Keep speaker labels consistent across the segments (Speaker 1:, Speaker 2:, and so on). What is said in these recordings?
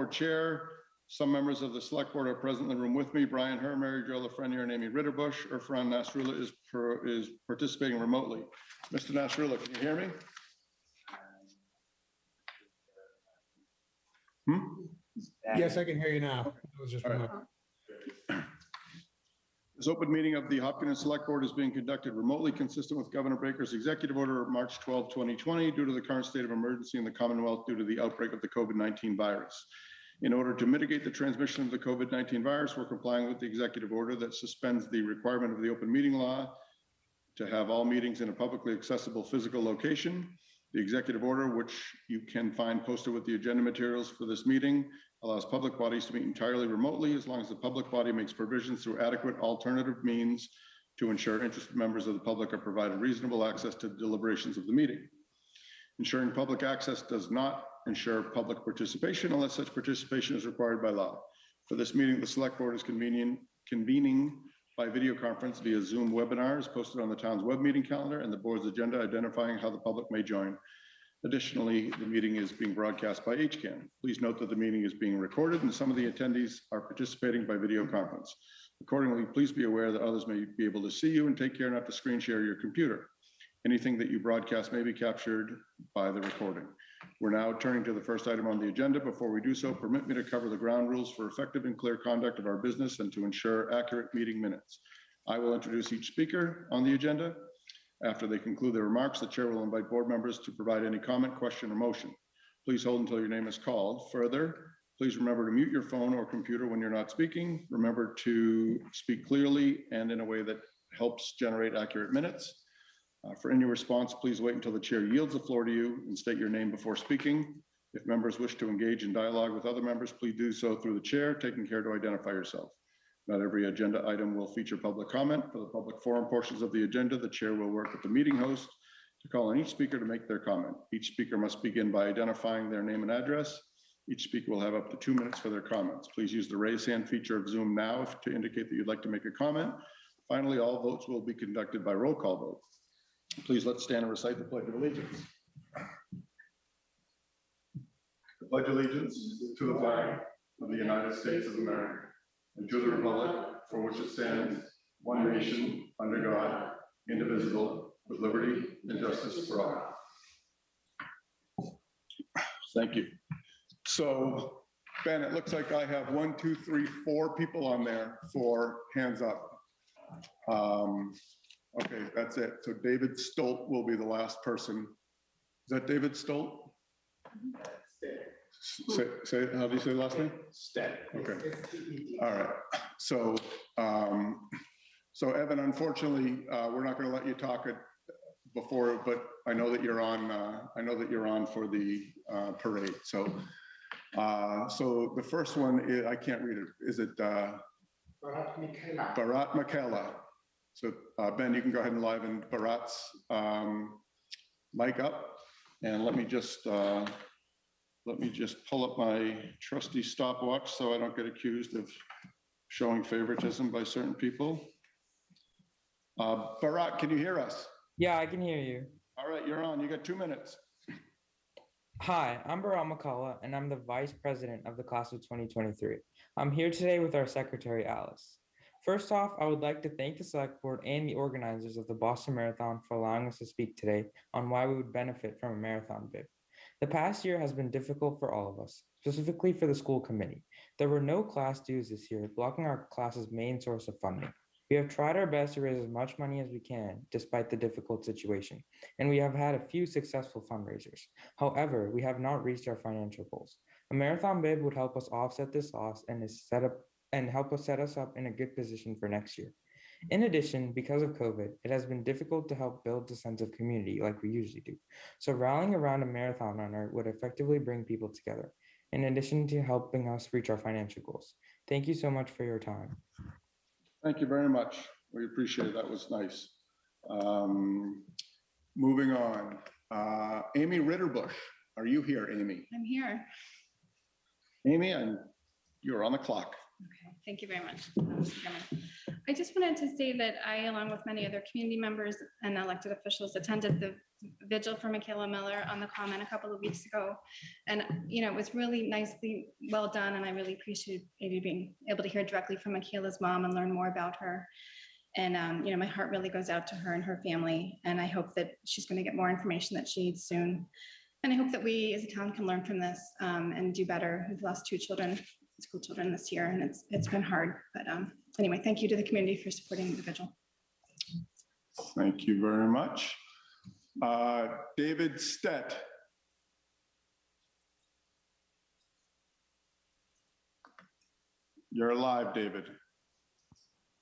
Speaker 1: Board Chair. Some members of the Select Board are present in the room with me. Brian Herr, Mary Jo Lafreniere, and Amy Ritterbush. Irfan Nasrullah is participating remotely. Mr. Nasrullah, can you hear me?
Speaker 2: Yes, I can hear you now. It was just
Speaker 1: All right. This open meeting of the Hopkinen Select Board is being conducted remotely, consistent with Governor Baker's executive order of March 12, 2020, due to the current state of emergency in the Commonwealth due to the outbreak of the COVID-19 virus. In order to mitigate the transmission of the COVID-19 virus, we're complying with the executive order that suspends the requirement of the open meeting law to have all meetings in a publicly accessible physical location. The executive order, which you can find posted with the agenda materials for this meeting, allows public bodies to meet entirely remotely as long as the public body makes provisions through adequate alternative means to ensure interested members of the public are provided reasonable access to the deliberations of the meeting. Ensuring public access does not ensure public participation unless such participation is required by law. For this meeting, the Select Board is convening by video conference via Zoom webinar is posted on the town's web meeting calendar and the board's agenda identifying how the public may join. Additionally, the meeting is being broadcast by HCAN. Please note that the meeting is being recorded and some of the attendees are participating by video conference. Accordingly, please be aware that others may be able to see you and take care not to screen share your computer. Anything that you broadcast may be captured by the recording. We're now turning to the first item on the agenda. Before we do so, permit me to cover the ground rules for effective and clear conduct of our business and to ensure accurate meeting minutes. I will introduce each speaker on the agenda. After they conclude their remarks, the chair will invite board members to provide any comment, question, or motion. Please hold until your name is called. Further, please remember to mute your phone or computer when you're not speaking. Remember to speak clearly and in a way that helps generate accurate minutes. For any response, please wait until the chair yields the floor to you and state your name before speaking. If members wish to engage in dialogue with other members, please do so through the chair, taking care to identify yourself. Not every agenda item will feature public comment. For the public forum portions of the agenda, the chair will work with the meeting host to call on each speaker to make their comment. Each speaker must begin by identifying their name and address. Each speaker will have up to 2 minutes for their comments. Please use the raise hand feature of Zoom now to indicate that you'd like to make a comment. Finally, all votes will be conducted by roll call vote. Please let's stand and recite the Pledge of Allegiance. I pledge allegiance to the flag of the United States of America and to the republic for which it stands, one nation, under God, indivisible, with liberty and justice for all. Thank you. So, Ben, it looks like I have 1, 2, 3, 4 people on there for hands up. Okay, that's it. So David Stolt will be the last person. Is that David Stolt? Say, how do you say the last name?
Speaker 3: Stead.
Speaker 1: Okay. All right. So, so Evan, unfortunately, we're not going to let you talk it before, but I know that you're on. I know that you're on for the parade. So, so the first one is, I can't read it. Is it Bharat Makela? So Ben, you can go ahead and liven Bharat's mic up, and let me just pull up my trusty stopwatch so I don't get accused of showing favoritism by certain people. Bharat, can you hear us?
Speaker 4: Yeah, I can hear you.
Speaker 1: All right, you're on. You got 2 minutes.
Speaker 4: Hi, I'm Bharat Makala, and I'm the Vice President of the Class of 2023. I'm here today with our Secretary, Alice. First off, I would like to thank the Select Board and the organizers of the Boston Marathon for allowing us to speak today on why we would benefit from a marathon bib. The past year has been difficult for all of us, specifically for the school committee. There were no class dues this year, blocking our class's main source of funding. We have tried our best to raise as much money as we can, despite the difficult situation, and we have had a few successful fundraisers. However, we have not reached our financial goals. A marathon bib would help us offset this loss and help us set us up in a good position for next year. In addition, because of COVID, it has been difficult to help build a sense of community like we usually do. So rallying around a marathon runner would effectively bring people together, in addition to helping us reach our financial goals. Thank you so much for your time.
Speaker 1: Thank you very much. We appreciate it. That was nice. Moving on. Amy Ritterbush, are you here, Amy?
Speaker 5: I'm here.
Speaker 1: Amy, you're on the clock.
Speaker 5: Okay, thank you very much. I just wanted to say that I, along with many other community members and elected officials, attended the
Speaker 3: vigil for Michaela Miller on the Common a couple of weeks ago. And, it was really nicely well done. And I really appreciated being able to hear directly from Michaela's mom and learn more about her. And, my heart really goes out to her and her family. And I hope that she's going to get more information that she needs soon. And I hope that we as a town can learn from this and do better. We've lost 2 children, school children this year, and it's been hard. But anyway, thank you to the community for supporting the vigil.
Speaker 1: Thank you very much. David Stett. You're live, David.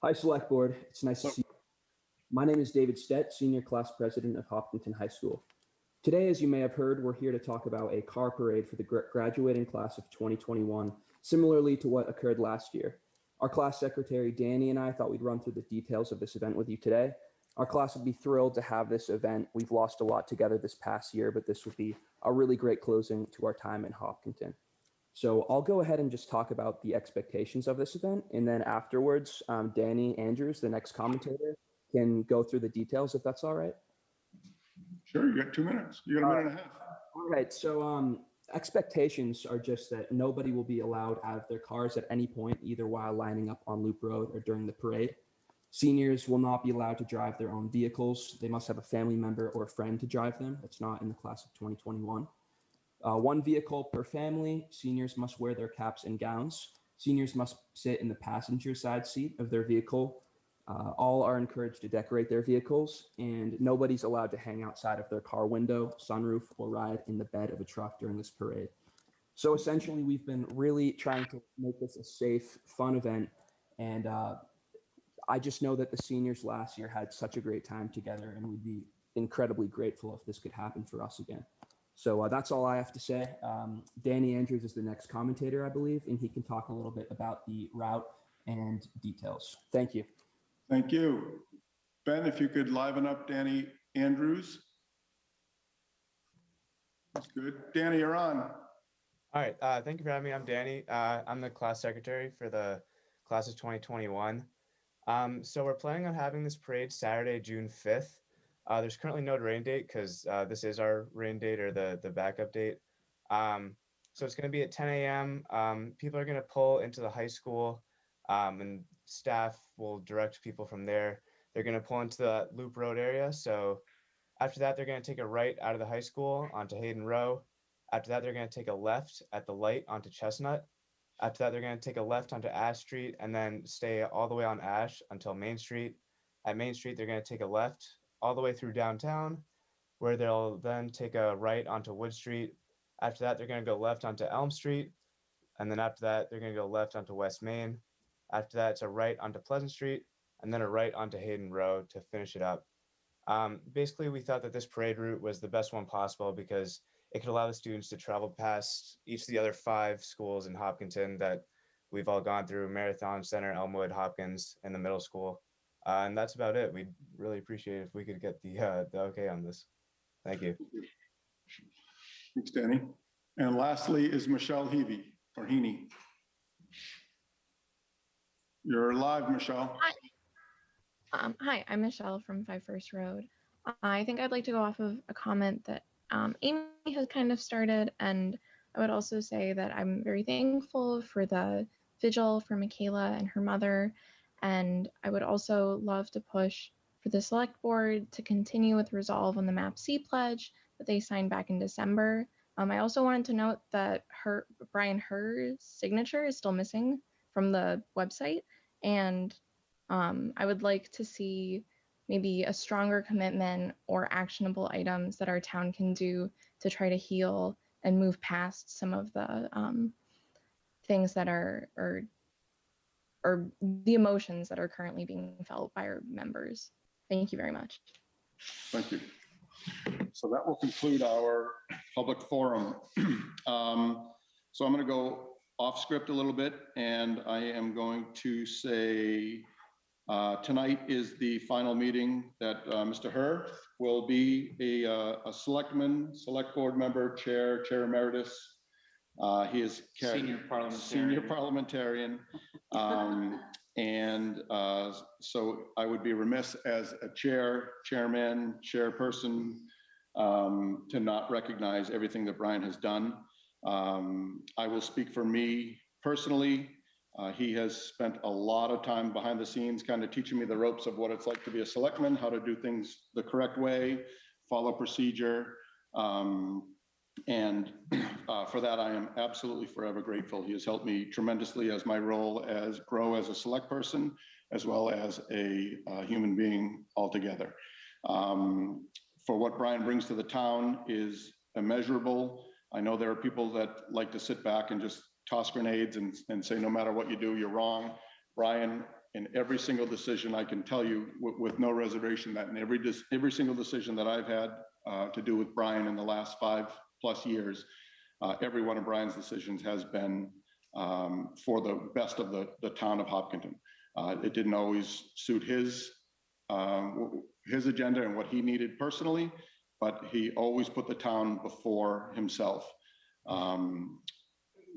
Speaker 5: Hi, Select Board. It's nice to see you. My name is David Stett, Senior Class President of Hopkinton High School. Today, as you may have heard, we're here to talk about a car parade for the graduating class of 2021, similarly to what occurred last year. Our class secretary, Danny, and I thought we'd run through the details of this event with you today. Our class would be thrilled to have this event. We've lost a lot together this past year, but this would be a really great closing to our time in Hopkinton. So I'll go ahead and just talk about the expectations of this event. And then afterwards, Danny Andrews, the next commentator, can go through the details if that's all right.
Speaker 1: Sure, you got 2 minutes. You got a minute and a half.
Speaker 5: All right, so expectations are just that nobody will be allowed out of their cars at any point, either while lining up on Loop Road or during the parade. Seniors will not be allowed to drive their own vehicles. They must have a family member or a friend to drive them. That's not in the class of 2021. 1 vehicle per family. Seniors must wear their caps and gowns. Seniors must sit in the passenger side seat of their vehicle. All are encouraged to decorate their vehicles, and nobody's allowed to hang outside of their car window, sunroof, or ride in the bed of a truck during this parade. So essentially, we've been really trying to make this a safe, fun event, and I just know that the seniors last year had such a great time together, and we'd be incredibly grateful if this could happen for us again. So that's all I have to say. Danny Andrews is the next commentator, I believe, and he can talk a little bit about the route and details. Thank you.
Speaker 1: Thank you. Ben, if you could liven up Danny Andrews. That's good. Danny, you're on.
Speaker 6: All right, thank you for having me. I'm Danny. I'm the class secretary for the class of 2021. So we're planning on having this parade Saturday, June 5th. There's currently no rain date because this is our rain date or the backup date. So it's going to be at 10 a.m. People are going to pull into the high school and staff will direct people from there. They're going to pull into the Loop Road area. So after that, they're going to take a right out of the high school onto Hayden Row. After that, they're going to take a left at the light onto Chestnut. After that, they're going to take a left onto Ash Street and then stay all the way on Ash until Main Street. At Main Street, they're going to take a left all the way through downtown, where they'll then take a right onto Wood Street. After that, they're going to go left onto Elm Street. And then after that, they're going to go left onto West Main. After that, it's a right onto Pleasant Street, and then a right onto Hayden Row to finish it up. Basically, we thought that this parade route was the best one possible because it could allow the students to travel past each of the other 5 schools in Hopkinton that we've all gone through: Marathon, Center, Elmwood, Hopkins, and the middle school. And that's about it. We'd really appreciate it if we could get the okay on this. Thank you.
Speaker 1: Thanks, Danny. And lastly is Michelle Heavey, or Heaney. You're live, Michelle.
Speaker 7: Hi, I'm Michelle from 5 First Road. I think I'd like to go off of a comment that Amy has kind of started, and I would also say that I'm very thankful for the vigil for Michaela and her mother, and I would also love to push for the select board to continue with resolve on the MAPC pledge that they signed back in December. I also wanted to note that Brian Herr's signature is still missing from the website, and I would like to see maybe a stronger commitment or actionable items that our town can do to try to heal and move past some of the things that are or the emotions that are currently being felt by our members. Thank you very much.
Speaker 1: Thank you. So that will conclude our public forum. So I'm going to go off script a little bit, and I am going to say tonight is the final meeting that Mr. Herr will be a selectman, select board member, chair emeritus. He is senior parliamentarian. And so I would be remiss as a chairman, chairperson, to not recognize everything that Brian has done. I will speak for me personally. He has spent a lot of time behind the scenes, kind of teaching me the ropes of what it's like to be a selectman, how to do things the correct way, follow procedure. And for that, I am absolutely forever grateful. He has helped me tremendously as my role as grow as a select person, as well as a human being altogether. For what Brian brings to the town is immeasurable. I know there are people that like to sit back and just toss grenades and say, no matter what you do, you're wrong. Brian, in every single decision, I can tell you with no reservation that in every single decision that I've had to do with Brian in the last 5+ years, every one of Brian's decisions has been for the best of the town of Hopkinton. It didn't always suit his agenda and what he needed personally, but he always put the town before himself.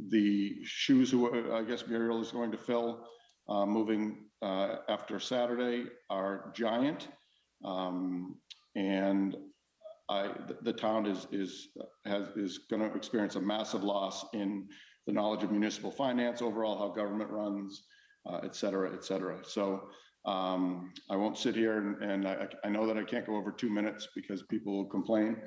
Speaker 1: The shoes who I guess Muriel is going to fill moving after Saturday are giant. And the town is going to experience a massive loss in the knowledge of municipal finance, overall how government runs, et cetera, et cetera. So I won't sit here and I know that I can't go over 2 minutes because people will complain,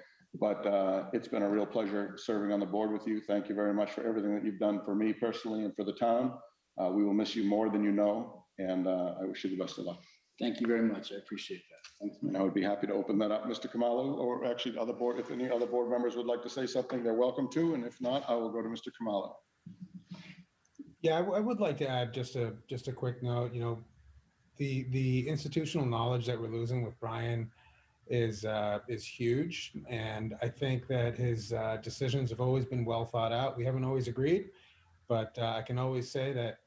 Speaker 1: but it's been a real pleasure serving on the board with you. Thank you very much for everything that you've done for me personally and for the town. We will miss you more than you know, and I wish you the best of luck.
Speaker 8: Thank you very much. I appreciate that.
Speaker 1: Thanks. And I would be happy to open that up, Mr. Khumalo, or actually other board, if any other board members would like to say something, they're welcome to. And if not, I will go to Mr. Khumalo.
Speaker 2: Yeah, I would like to add just a quick note. You know, the institutional knowledge that we're losing with Brian is huge, and I think that his decisions have always been well thought out. We haven't always agreed, but I can always say that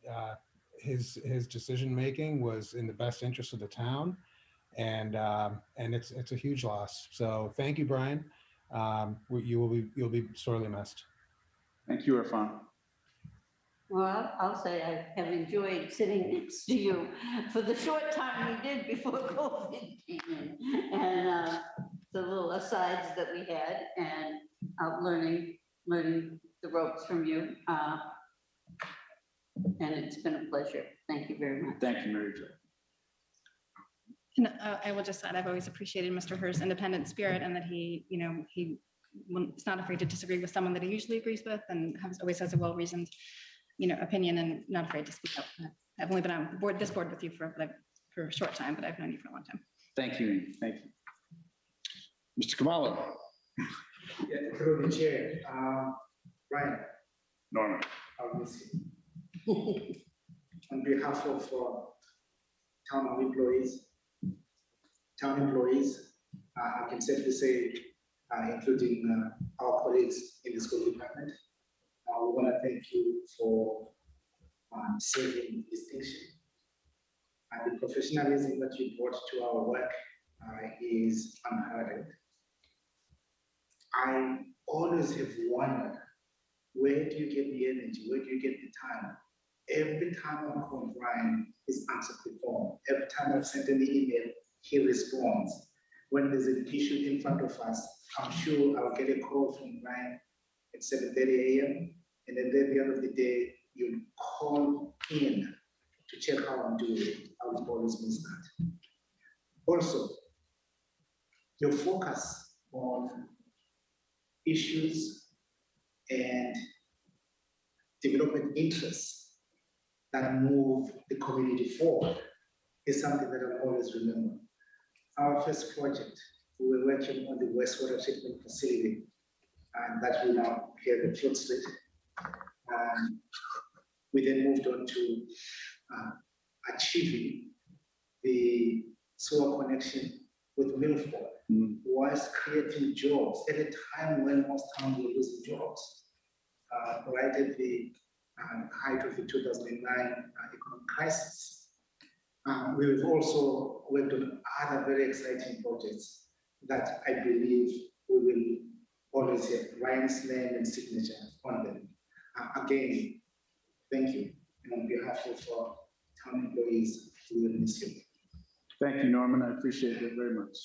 Speaker 2: his decision making was in the best interest of the town, and it's a huge loss. So thank you, Brian. You'll be sorely missed.
Speaker 8: Thank you, Irfan.
Speaker 9: Well, I'll say I have enjoyed sitting next to you for the short time we did before COVID came in, and the little asides that we had, and learning the ropes from you. And it's been a pleasure. Thank you very much.
Speaker 8: Thank you, Mary Jo.
Speaker 3: And I will just add, I've always appreciated Mr. Hurst's independent spirit, and that he is not afraid to disagree with someone that he usually agrees with, and always has a well-reasoned, opinion, and not afraid to speak up. I've only been on this board with you for a short time, but I've known you for a long time.
Speaker 8: Thank you, Amy. Thank you.
Speaker 1: Mr. Khumalo.
Speaker 10: Yeah, through the chair. Brian.
Speaker 1: Norman.
Speaker 10: I'll miss you. On behalf of town employees, I can safely say, including our colleagues in the school department, we want to thank you for serving distinction. And the professionalism that you brought to our work is unheard of. I always have wondered, where do you get the energy? Where do you get the time? Every time I call Brian, he's answered the phone. Every time I've sent an email, he responds. When there's an issue in front of us, I'm sure I'll get a call from Brian at 7:30 a.m. And then at the end of the day, you call in to check how I'm doing. I will always miss that. Also, your focus on issues and development interests that move the community forward is something that I'll always remember. Our first project, we were working on the wastewater treatment facility, and that we now have in Field Street. We then moved on to achieving the sewer connection with Milford, was creating jobs at a time when most towns were losing jobs. Right at the height of the 2009 economic crisis. We've also worked on other very exciting projects that I believe we will always have Ryan's name and signature on them. Again, thank you. And on behalf of town employees, we will miss you.
Speaker 8: Thank you, Norman. I appreciate it very much.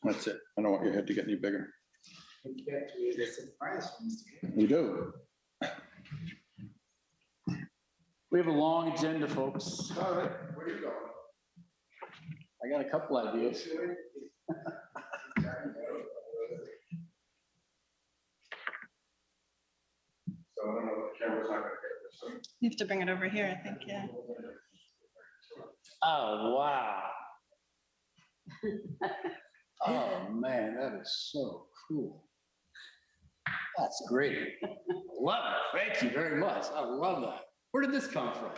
Speaker 1: That's it. I don't want your head to get any bigger.
Speaker 10: In fact, we had a surprise from Mr. Kennedy.
Speaker 1: We do.
Speaker 8: We have a long agenda, folks.
Speaker 1: All right, where you going?
Speaker 8: I got a couple ideas.
Speaker 1: So I don't know, the camera's not gonna get this.
Speaker 3: You have to bring it over here, I think, yeah.
Speaker 8: Oh, wow. Oh, man, that is so cool. That's great. Love it. Thank you very much. I love that. Where did this come from?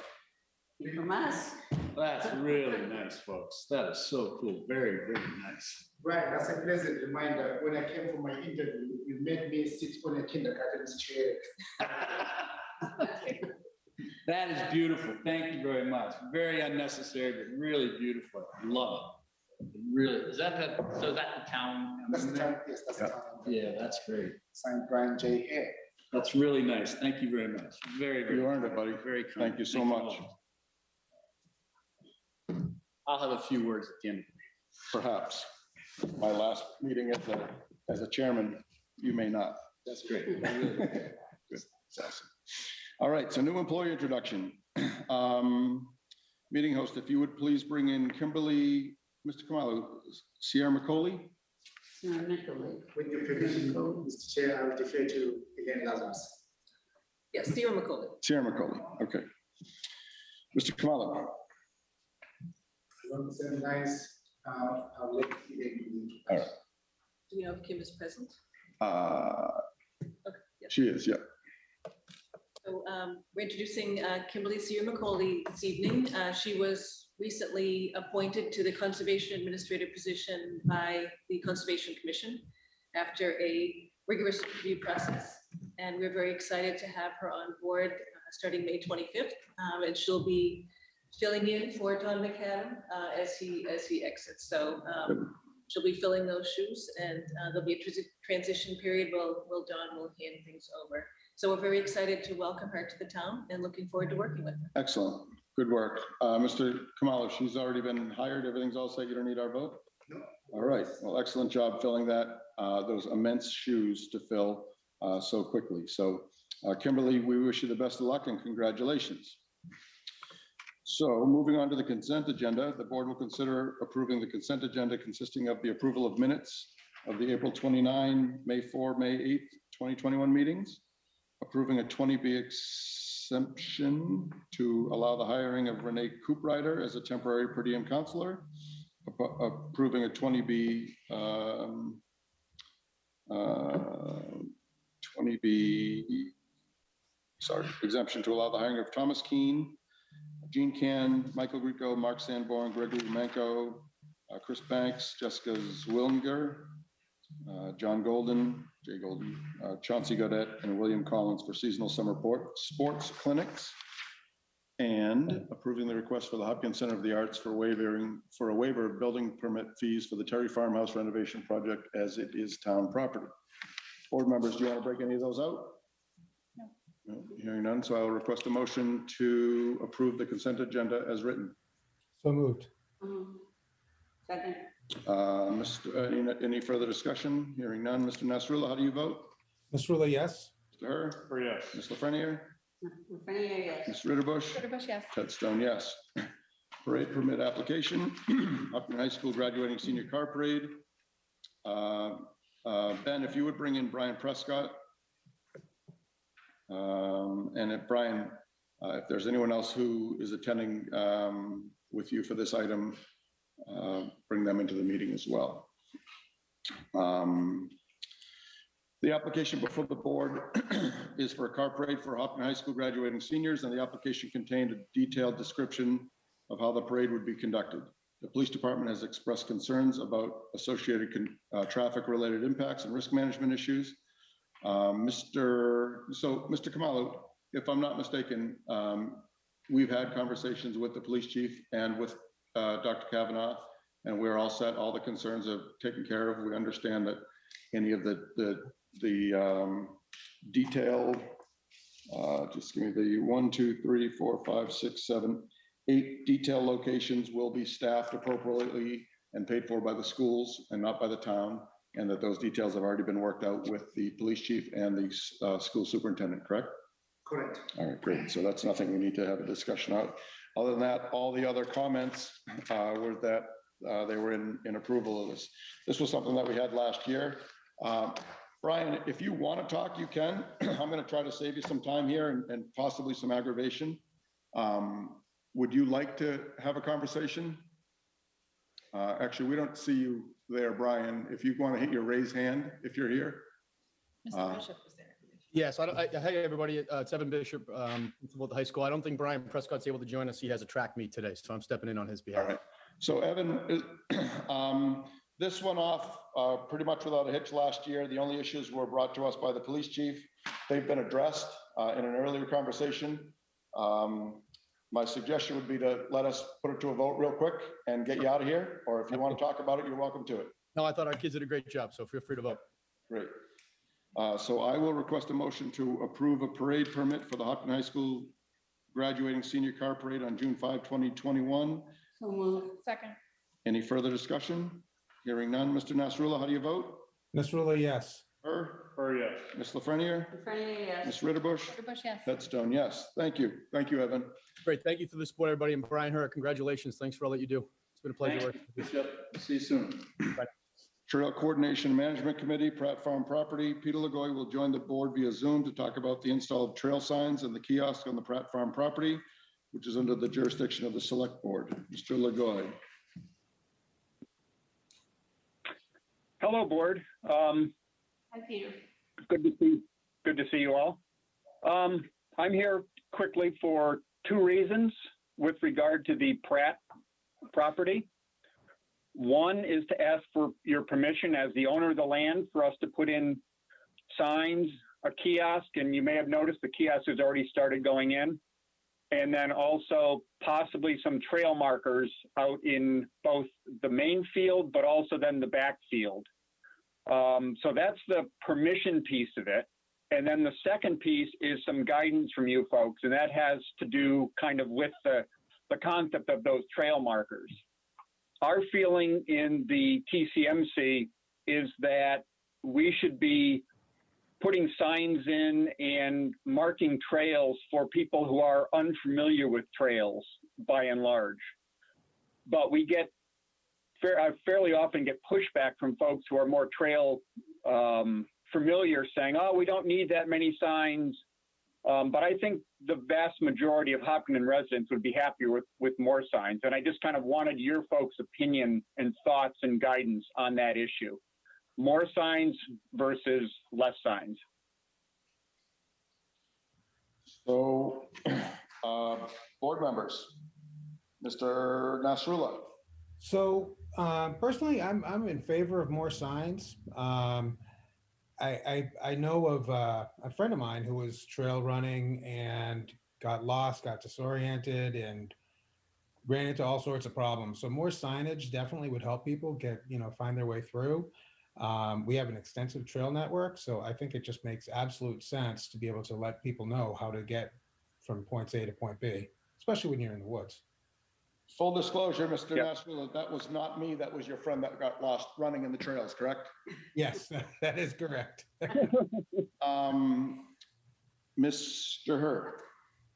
Speaker 9: From us.
Speaker 8: That's really nice, folks. That is so cool. Very, very nice.
Speaker 10: Right, that's a pleasant reminder. When I came for my interview, you made me sit on a kindergarten's chair.
Speaker 8: That is beautiful. Thank you very much. Very unnecessary, but really beautiful. Love it. Really. Is that so is that the town?
Speaker 10: That's the time, yes, that's the time.
Speaker 8: Yeah, that's great.
Speaker 10: Signed Brian J. Hare.
Speaker 8: That's really nice. Thank you very much. Very, very.
Speaker 1: You earned it, buddy.
Speaker 8: Very kind.
Speaker 1: Thank you so much.
Speaker 8: I'll have a few words at the end.
Speaker 1: Perhaps. My last meeting as a chairman, you may not.
Speaker 8: That's great.
Speaker 1: Good. That's awesome. All right, so new employee introduction. Meeting host, if you would please bring in Kimberly, Mr. Kamalu, Sierra McCauley.
Speaker 10: With your permission, Mr. Chair, I will defer to Elaine Lazarus.
Speaker 11: Yes, Sierra McCauley.
Speaker 1: Sierra McCauley, okay. Mr. Kamalu.
Speaker 10: Nice. I'll let Elaine.
Speaker 1: All right.
Speaker 11: Do we know if Kim is present? Okay, yes.
Speaker 1: She is, yeah.
Speaker 11: So we're introducing Kimberly Sierra McCauley this evening. She was recently appointed to the Conservation Administrator position by the Conservation Commission after a rigorous review process. And we're very excited to have her on board starting May 25th. And she'll be filling in for Don McAdam as he exits. So she'll be filling those shoes, and there'll be a transition period while Don will hand things over. So we're very excited to welcome her to the town and looking forward to working with her.
Speaker 1: Excellent. Good work. Mr. Kamalu, she's already been hired. Everything's all set. You don't need our vote?
Speaker 10: No.
Speaker 1: All right. Well, excellent job filling those immense shoes to fill so quickly. So Kimberly, we wish you the best of luck and congratulations. So moving on to the consent agenda, the board will consider approving the consent agenda consisting of the approval of minutes of the April 29, May 4, May 8, 2021 meetings, approving a 20B exemption to allow the hiring of Renee Cooprider as a temporary per diem counselor, approving a 20B exemption to allow the hiring of Thomas Keene, Gene Can, Michael Rico, Mark Sanborn, Gregory Manco, Chris Banks, Jessica Zwillinger, John Golden, Jay Golden, Chauncey Godet, and William Collins for seasonal summer sports clinics, and approving the request for the Hopkins Center of the Arts for a waiver of building permit fees for the Terry Farmhouse renovation project as it is town property. Board members, do you want to break any of those out? No, hearing none, so I will request a motion to approve the consent agenda as written.
Speaker 2: So moved.
Speaker 9: Second.
Speaker 1: Any further discussion? Hearing none. Mr. Nasrullah, how do you vote?
Speaker 2: Ms. Rula, yes.
Speaker 1: Mr. Herr? Yes. Ms. Lafreniere?
Speaker 9: Yes.
Speaker 1: Ms. Ritterbush?
Speaker 3: Ritterbush, yes.
Speaker 1: Ted Stone, yes. Parade permit application, Upton High School graduating senior car parade. Ben, if you would bring in Brian Prescott. And if Brian, if there's anyone else who is attending with you for this item, bring them into the meeting as well. The application before the board is for a car parade for Hopkins High School graduating seniors, and the application contained a detailed description of how the parade would be conducted. The police department has expressed concerns about associated traffic-related impacts and risk management issues. Mr. Kamalu, if I'm not mistaken, we've had conversations with the police chief and with Dr. Kavanaugh, and we're all set. All the concerns are taken care of. We understand that any of the detailed, just give me the 1, 2, 3, 4, 5, 6, 7, 8 detail locations will be staffed appropriately and paid for by the schools and not by the town, and that those details have already been worked out with the police chief and the school superintendent, correct?
Speaker 10: Correct.
Speaker 1: All right, great. So that's nothing we need to have a discussion of. Other than that, all the other comments were that they were in approval of this. This was something that we had last year. Brian, if you want to talk, you can. I'm going to try to save you some time here and possibly some aggravation. Would you like to have a conversation? Actually, we don't see you there, Brian. If you want to hit your raise hand, if you're here.
Speaker 11: Mr. Bishop was there.
Speaker 12: Yes, hey, everybody, it's Evan Bishop, from the high school. I don't think Brian Prescott's able to join us. He has a track meet today, so I'm stepping in on his behalf.
Speaker 1: All right. So Evan, this went off pretty much without a hitch last year. The only issues were brought to us by the police chief. They've been addressed in an earlier conversation. My suggestion would be to let us put it to a vote real quick and get you out of here. Or if you want to talk about it, you're welcome to it.
Speaker 12: No, I thought our kids did a great job, so feel free to vote.
Speaker 1: Great. So I will request a motion to approve a parade permit for the Hopkins High School graduating senior car parade on June 5, 2021.
Speaker 9: So moved.
Speaker 3: Second.
Speaker 1: Any further discussion? Hearing none. Mr. Nasrullah, how do you vote?
Speaker 2: Nasrullah, yes.
Speaker 1: Yes. Ms. Lafreniere?
Speaker 9: Friendly, yes.
Speaker 1: Ms. Ritterbush?
Speaker 3: Ritterbush, yes.
Speaker 1: Headstone, yes. Thank you. Thank you, Evan.
Speaker 12: Great, thank you for the support, everybody, and Brian Herr, congratulations. Thanks for all that you do. It's been a pleasure working with you.
Speaker 1: See you soon. Trail Coordination and Management Committee, Pratt Farm Property. Peter Lagoy will join the board via Zoom to talk about the install of trail signs and the kiosk on the Pratt Farm property, which is under the jurisdiction of the Select Board. Mr. Lagoy.
Speaker 13: Hello, board.
Speaker 9: Hi, Peter.
Speaker 13: Good to see you all. I'm here quickly for two reasons with regard to the Pratt property. One is to ask for your permission as the owner of the land for us to put in signs, a kiosk, and you may have noticed the kiosk has already started going in. And then also possibly some trail markers out in both the main field, but also then the back field. So that's the permission piece of it. And then the second piece is some guidance from you folks, and that has to do kind of with the concept of those trail markers. Our feeling in the TCMC is that we should be putting signs in and marking trails for people who are unfamiliar with trails by and large. But we get fairly often get pushback from folks who are more trail familiar saying, oh, we don't need that many signs. But I think the vast majority of Hopkinen residents would be happier with more signs. And I just kind of wanted your folks' opinion and thoughts and guidance on that issue. More signs versus less signs.
Speaker 1: So, board members, Mr. Nasrullah.
Speaker 2: So personally, I'm in favor of more signs. I know of a friend of mine who was trail running and got lost, got disoriented, and ran into all sorts of problems. So more signage definitely would help people get, find their way through. We have an extensive trail network, so I think it just makes absolute sense to be able to let people know how to get from point A to point B, especially when you're in the woods.
Speaker 1: Full disclosure, Mr. Nasrullah, that was not me. That was your friend that got lost running in the trails, correct?
Speaker 2: Yes, that is correct.
Speaker 1: Mr. Herr.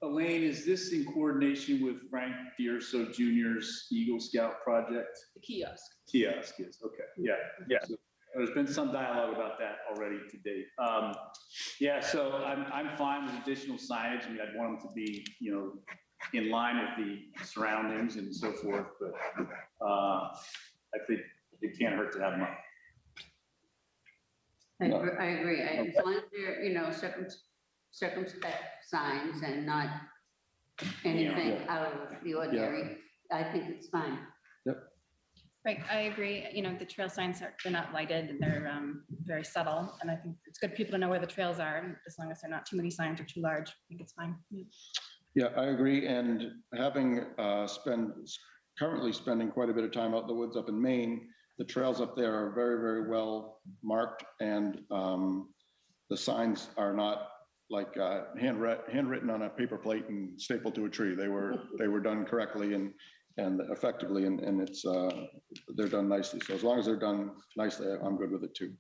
Speaker 14: Elaine, is this in coordination with Frank Dierso Jr.'s Eagle Scout project?
Speaker 11: The kiosk.
Speaker 14: Kiosk is, okay, yeah. So there's been some dialogue about that already to date. Yeah, so I'm fine with additional signage. I mean, I'd want them to be, in line with the surroundings and so forth, but I think it can't hurt to have them up.
Speaker 9: I agree. As long as they're, circumspect signs and not anything out of the ordinary, I think it's fine.
Speaker 1: Yep.
Speaker 3: Right, I agree. The trail signs they're not lighted and they're very subtle. And I think it's good for people to know where the trails are. And as long as they're not too many signs or too large, I think it's fine.
Speaker 1: Yeah, I agree. And having currently spending quite a bit of time out in the woods up in Maine, the trails up there are very, very well marked, and the signs are not like handwritten on a paper plate and stapled to a tree. They were done correctly, and and effectively, and it's, they're done nicely. So as long as they're done nicely, I'm good with it too.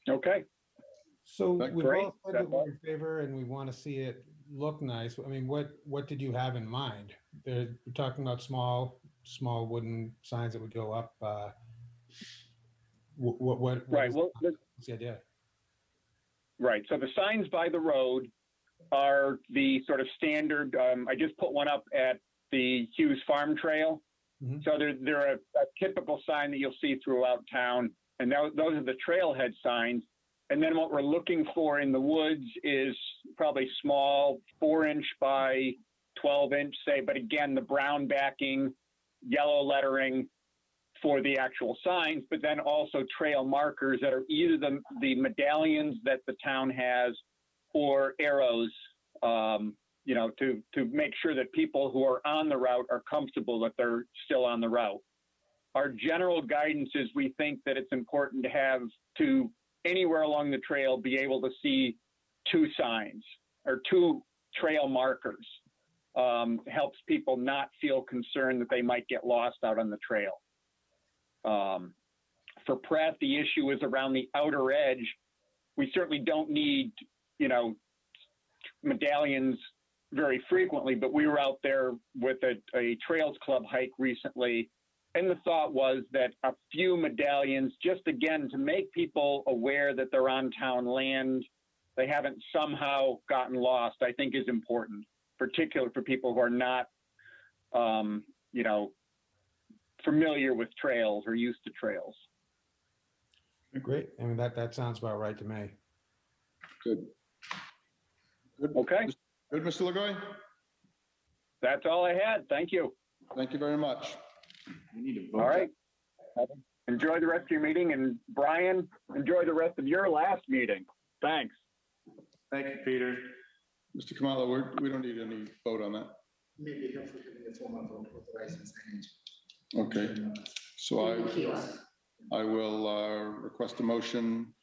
Speaker 13: Okay.
Speaker 2: So
Speaker 1: That's
Speaker 2: we've
Speaker 13: great.
Speaker 2: all said that we're in favor and we want to see it look nice. I mean, what did you have in mind? We're talking about small wooden signs that would go up. What
Speaker 13: Right.
Speaker 2: is-
Speaker 13: Well,
Speaker 2: what's the idea?
Speaker 13: right. So the signs by the road are the sort of standard. I just put one up at the Hughes Farm Trail.
Speaker 2: Mhm.
Speaker 13: So they're a typical sign that you'll see throughout town. And those are the trailhead signs. And then what we're looking for in the woods is probably small, 4-inch by 12-inch, say, but again, the brown backing, yellow lettering for the actual signs, but then also trail markers that are either the medallions that the town has or arrows, to make sure that people who are on the route are comfortable that they're still on the route. Our general guidance is we think that it's important to have anywhere along the trail be able to see 2 signs or 2 trail markers. Helps people not feel concerned that they might get lost out on the trail. For Pratt, the issue is around the outer edge. We certainly don't need, medallions very frequently, but we were out there with a Trails Club hike recently. And the thought was that a few medallions, just again, to make people aware that they're on town land, they haven't somehow gotten lost, I think is important, particularly for people who are not, familiar with trails or used to trails.
Speaker 2: Great. I mean, that sounds about right to me.
Speaker 1: Good.
Speaker 13: Okay.
Speaker 1: Good, Mr. Lagoy?
Speaker 13: That's all I had. Thank you.
Speaker 1: Thank you very much.
Speaker 14: We need to vote.
Speaker 13: All right. Enjoy the rest of your meeting. And Brian, enjoy the rest of your last meeting. Thanks.
Speaker 14: Thank you, Peter.
Speaker 1: Mr. Kamala, we don't need any vote on that.
Speaker 10: Maybe helpful having a formal vote authorizing signage.
Speaker 1: Okay, so I will request a motion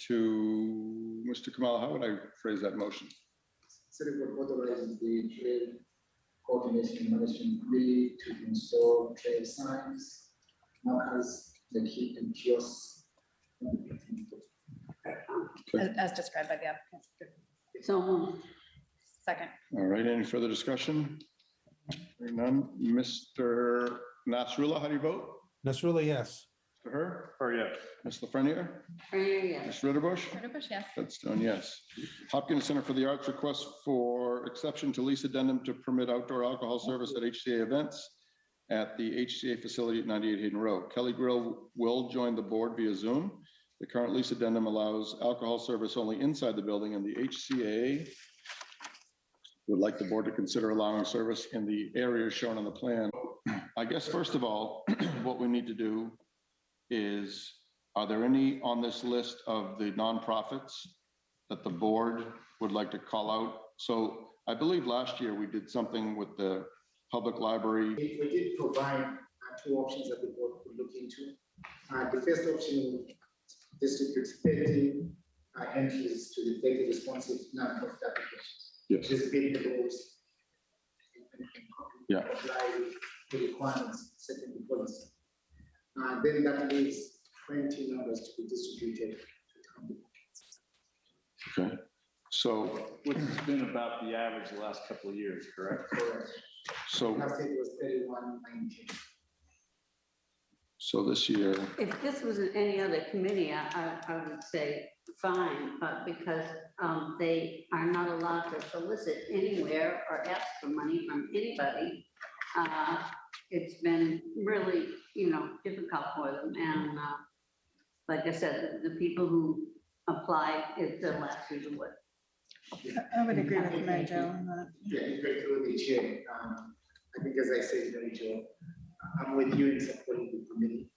Speaker 1: to, Mr. Kamala, how would I phrase that motion?
Speaker 10: City Board authorizes the trail coordination management committee to install trail signs, markers, the key and kiosks.
Speaker 3: As described by the applicant.
Speaker 9: So,
Speaker 3: Second.
Speaker 1: All right, any further discussion? Hearing none. Mr. Nasrullah, how do you vote?
Speaker 2: Nasrullah, yes.
Speaker 1: Mr. Her?
Speaker 14: Or yes.
Speaker 1: Ms. Lafreniere?
Speaker 9: yes.
Speaker 1: Ms. Ritterbush?
Speaker 3: Ritterbush, yes.
Speaker 1: Redstone, yes. Hopkins Center for the Arts request for exception to lease addendum to permit outdoor alcohol service at HCA events at the HCA facility at 98 Hayden Road. Kelly Grill will join the board via Zoom. The current lease addendum allows alcohol service only inside the building, and the HCA would like the board to consider allowing service in the areas shown on the plan. I guess, first of all, what we need to do is, are there any on this list of the nonprofits that the board would like to call out? So I believe last year we did something with the public library.
Speaker 10: We did provide 2 options that the board could look into. The first option would distribute 30 entries to the 30 responsive nonprofit applications.
Speaker 1: Yes.
Speaker 10: Just being the rules.
Speaker 1: Yeah.
Speaker 10: Comply with the requirements set in the policy. Then that leaves 20 numbers to be distributed to town departments.
Speaker 1: Okay, so.
Speaker 14: Which has been about the average the last couple of years, correct?
Speaker 10: Correct.
Speaker 1: So.
Speaker 10: Last year it was 3119.
Speaker 1: So this year.
Speaker 9: If this was in any other committee, I would say fine, but because they are not allowed to solicit anywhere or ask for money from anybody, it's been really, difficult for them. And like I said, the people who apply, it's the last resort.
Speaker 3: I would agree with Mary Jo on that.
Speaker 10: Yeah, great to the chair. I think as I said, Mary Jo, I'm with you in supporting the committee.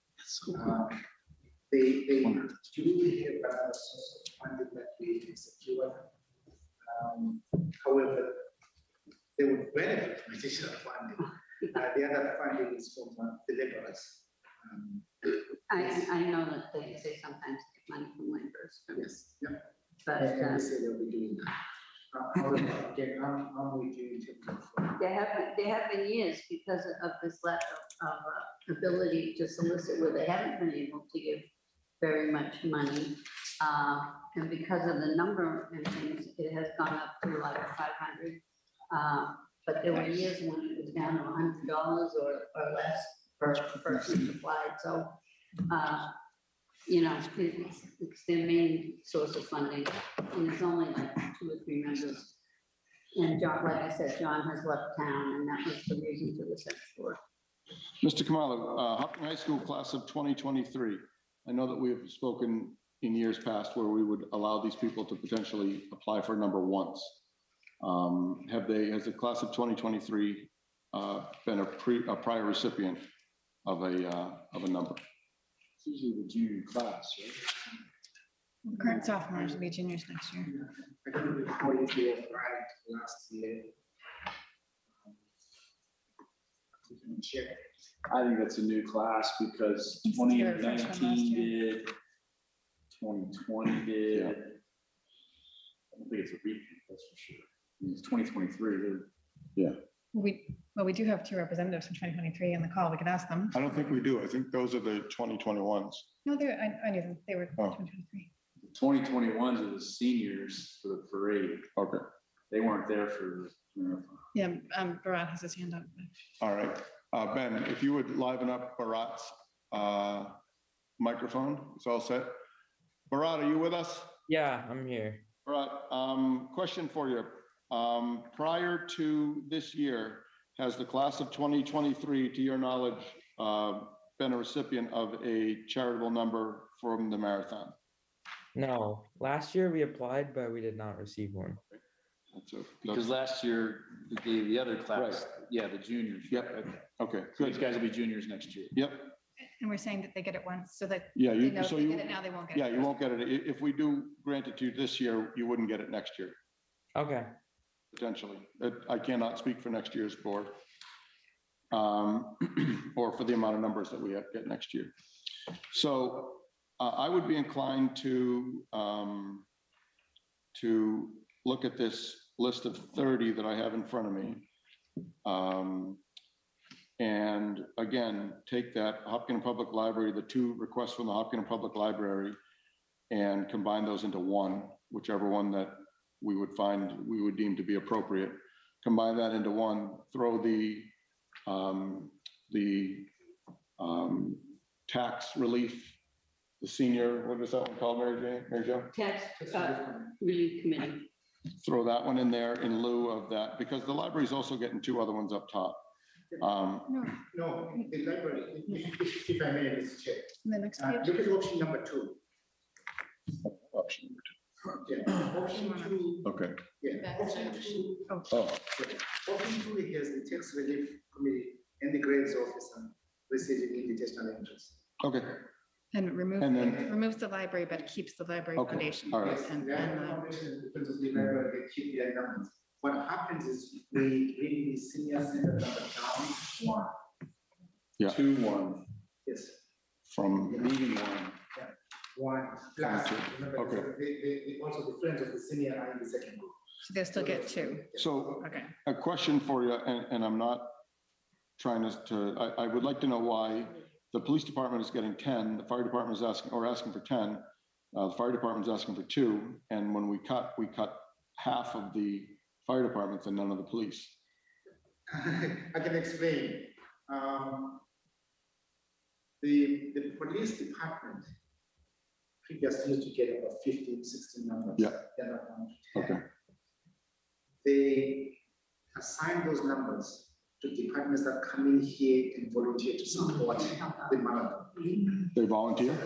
Speaker 10: They do have another source of funding that we can secure. However, they would benefit from additional funding. The other funding is from the laborers.
Speaker 9: I know that they say sometimes get money from laborers.
Speaker 10: Yes. Yeah.
Speaker 9: But
Speaker 10: and they say they'll be doing that. However, again, I'm with you in terms of.
Speaker 9: There have been years because of this lack of ability to solicit where they haven't been able to give very much money. And because of the number and things, it has gone up to like 500. But there were years when it was down to $100 or less per person supplied. So, you know, it's their main source of funding. And it's only like 2 or 3 members. And John, like I said, John has left town, and that was the reason for the search for.
Speaker 1: Mr. Kamala, Hopkins High School class of 2023. I know that we have spoken in years past where we would allow these people to potentially apply for number once. Has the class of 2023 been a prior recipient of a number?
Speaker 8: It's usually the junior class, right?
Speaker 3: Current sophomores will be juniors next year.
Speaker 10: I don't recall if they applied last year. Check.
Speaker 14: I think that's a new class because
Speaker 3: It's their first one last
Speaker 14: 2019
Speaker 3: year.
Speaker 14: did, 2020 did. I don't think it's a repeat, that's for sure. I mean, it's 2023.
Speaker 3: We do have 2 representatives from 2023 in the call. We could ask them.
Speaker 1: I don't think we do. I think those are the 2021s.
Speaker 3: No, I knew them. They were
Speaker 1: Oh.
Speaker 3: 2023.
Speaker 14: 2021s are the seniors for the parade.
Speaker 1: Okay,
Speaker 14: They weren't there for the marathon.
Speaker 3: Yeah, Barat has his hand up.
Speaker 1: all right. Ben, if you would liven up Barat's microphone, it's all set. Barat, are you with us?
Speaker 4: Yeah, I'm here.
Speaker 1: Barat, question for you. Prior to this year, has the class of 2023, to your knowledge, been a recipient of a charitable number from the marathon?
Speaker 4: No, last year we applied, but we did not receive one.
Speaker 14: Because last year, the other class, yeah, the juniors.
Speaker 1: Yep. Okay,
Speaker 14: So
Speaker 1: good.
Speaker 14: these guys will be juniors next year.
Speaker 1: Yep.
Speaker 3: And we're saying that they get it once, so that
Speaker 1: Yeah,
Speaker 3: they know if
Speaker 1: so
Speaker 3: they
Speaker 1: you,
Speaker 3: get it now, they won't get
Speaker 1: yeah,
Speaker 3: it.
Speaker 1: you won't get it. If we do grant it to you this year, you wouldn't get it next year,
Speaker 4: Okay.
Speaker 1: potentially. I cannot speak for next year's board. Or for the amount of numbers that we get next year. So I would be inclined to look at this list of 30 that I have in front of me. And again, take that Hopkins Public Library, the 2 requests from the Hopkins Public Library, and combine those into one, whichever one that we would find, we would deem to be appropriate. Combine that into one, throw the tax relief, the senior, what is that one called, Mary Jo?
Speaker 9: Tax Relief Committee.
Speaker 1: Throw that one in there in lieu of that, because the library's also getting 2 other ones up top.
Speaker 10: No, the library, if I may, Mr. Chair.
Speaker 3: The next page.
Speaker 10: Look at option number 2.
Speaker 1: Option number 2.
Speaker 10: Yeah, option 2.
Speaker 1: Okay.
Speaker 10: Yeah, option 2.
Speaker 1: Oh,
Speaker 10: Option 2 has the tax relief committee and the grades officer receiving invitational interest.
Speaker 1: okay.
Speaker 3: And
Speaker 1: And then-
Speaker 3: removes the library, but keeps the library
Speaker 1: Okay,
Speaker 3: foundation.
Speaker 1: all right.
Speaker 10: Yes,
Speaker 3: And,
Speaker 10: the foundation depends on the library, they keep their numbers. What happens is we bring the senior center number down 1.
Speaker 1: Yeah.
Speaker 14: 2, 1,
Speaker 10: Yes,
Speaker 1: From,
Speaker 14: leaving 1.
Speaker 10: 1 plus.
Speaker 1: Okay.
Speaker 10: Remember, also the friends of the senior are in the second group.
Speaker 3: so they'll still get 2.
Speaker 1: so
Speaker 3: Okay.
Speaker 1: a question for you, and I'm not trying I would like to know why the police department is getting 10, the fire department is asking for 10, the fire department is asking for 2, and when we cut half of the fire departments and none of the police.
Speaker 10: I can explain. The police department previously used to get about 15, 16 numbers.
Speaker 1: Yeah.
Speaker 10: They're not down to 10.
Speaker 1: Okay,
Speaker 10: They assign those numbers to departments that come in here and volunteer to support the marathon.
Speaker 1: they volunteer?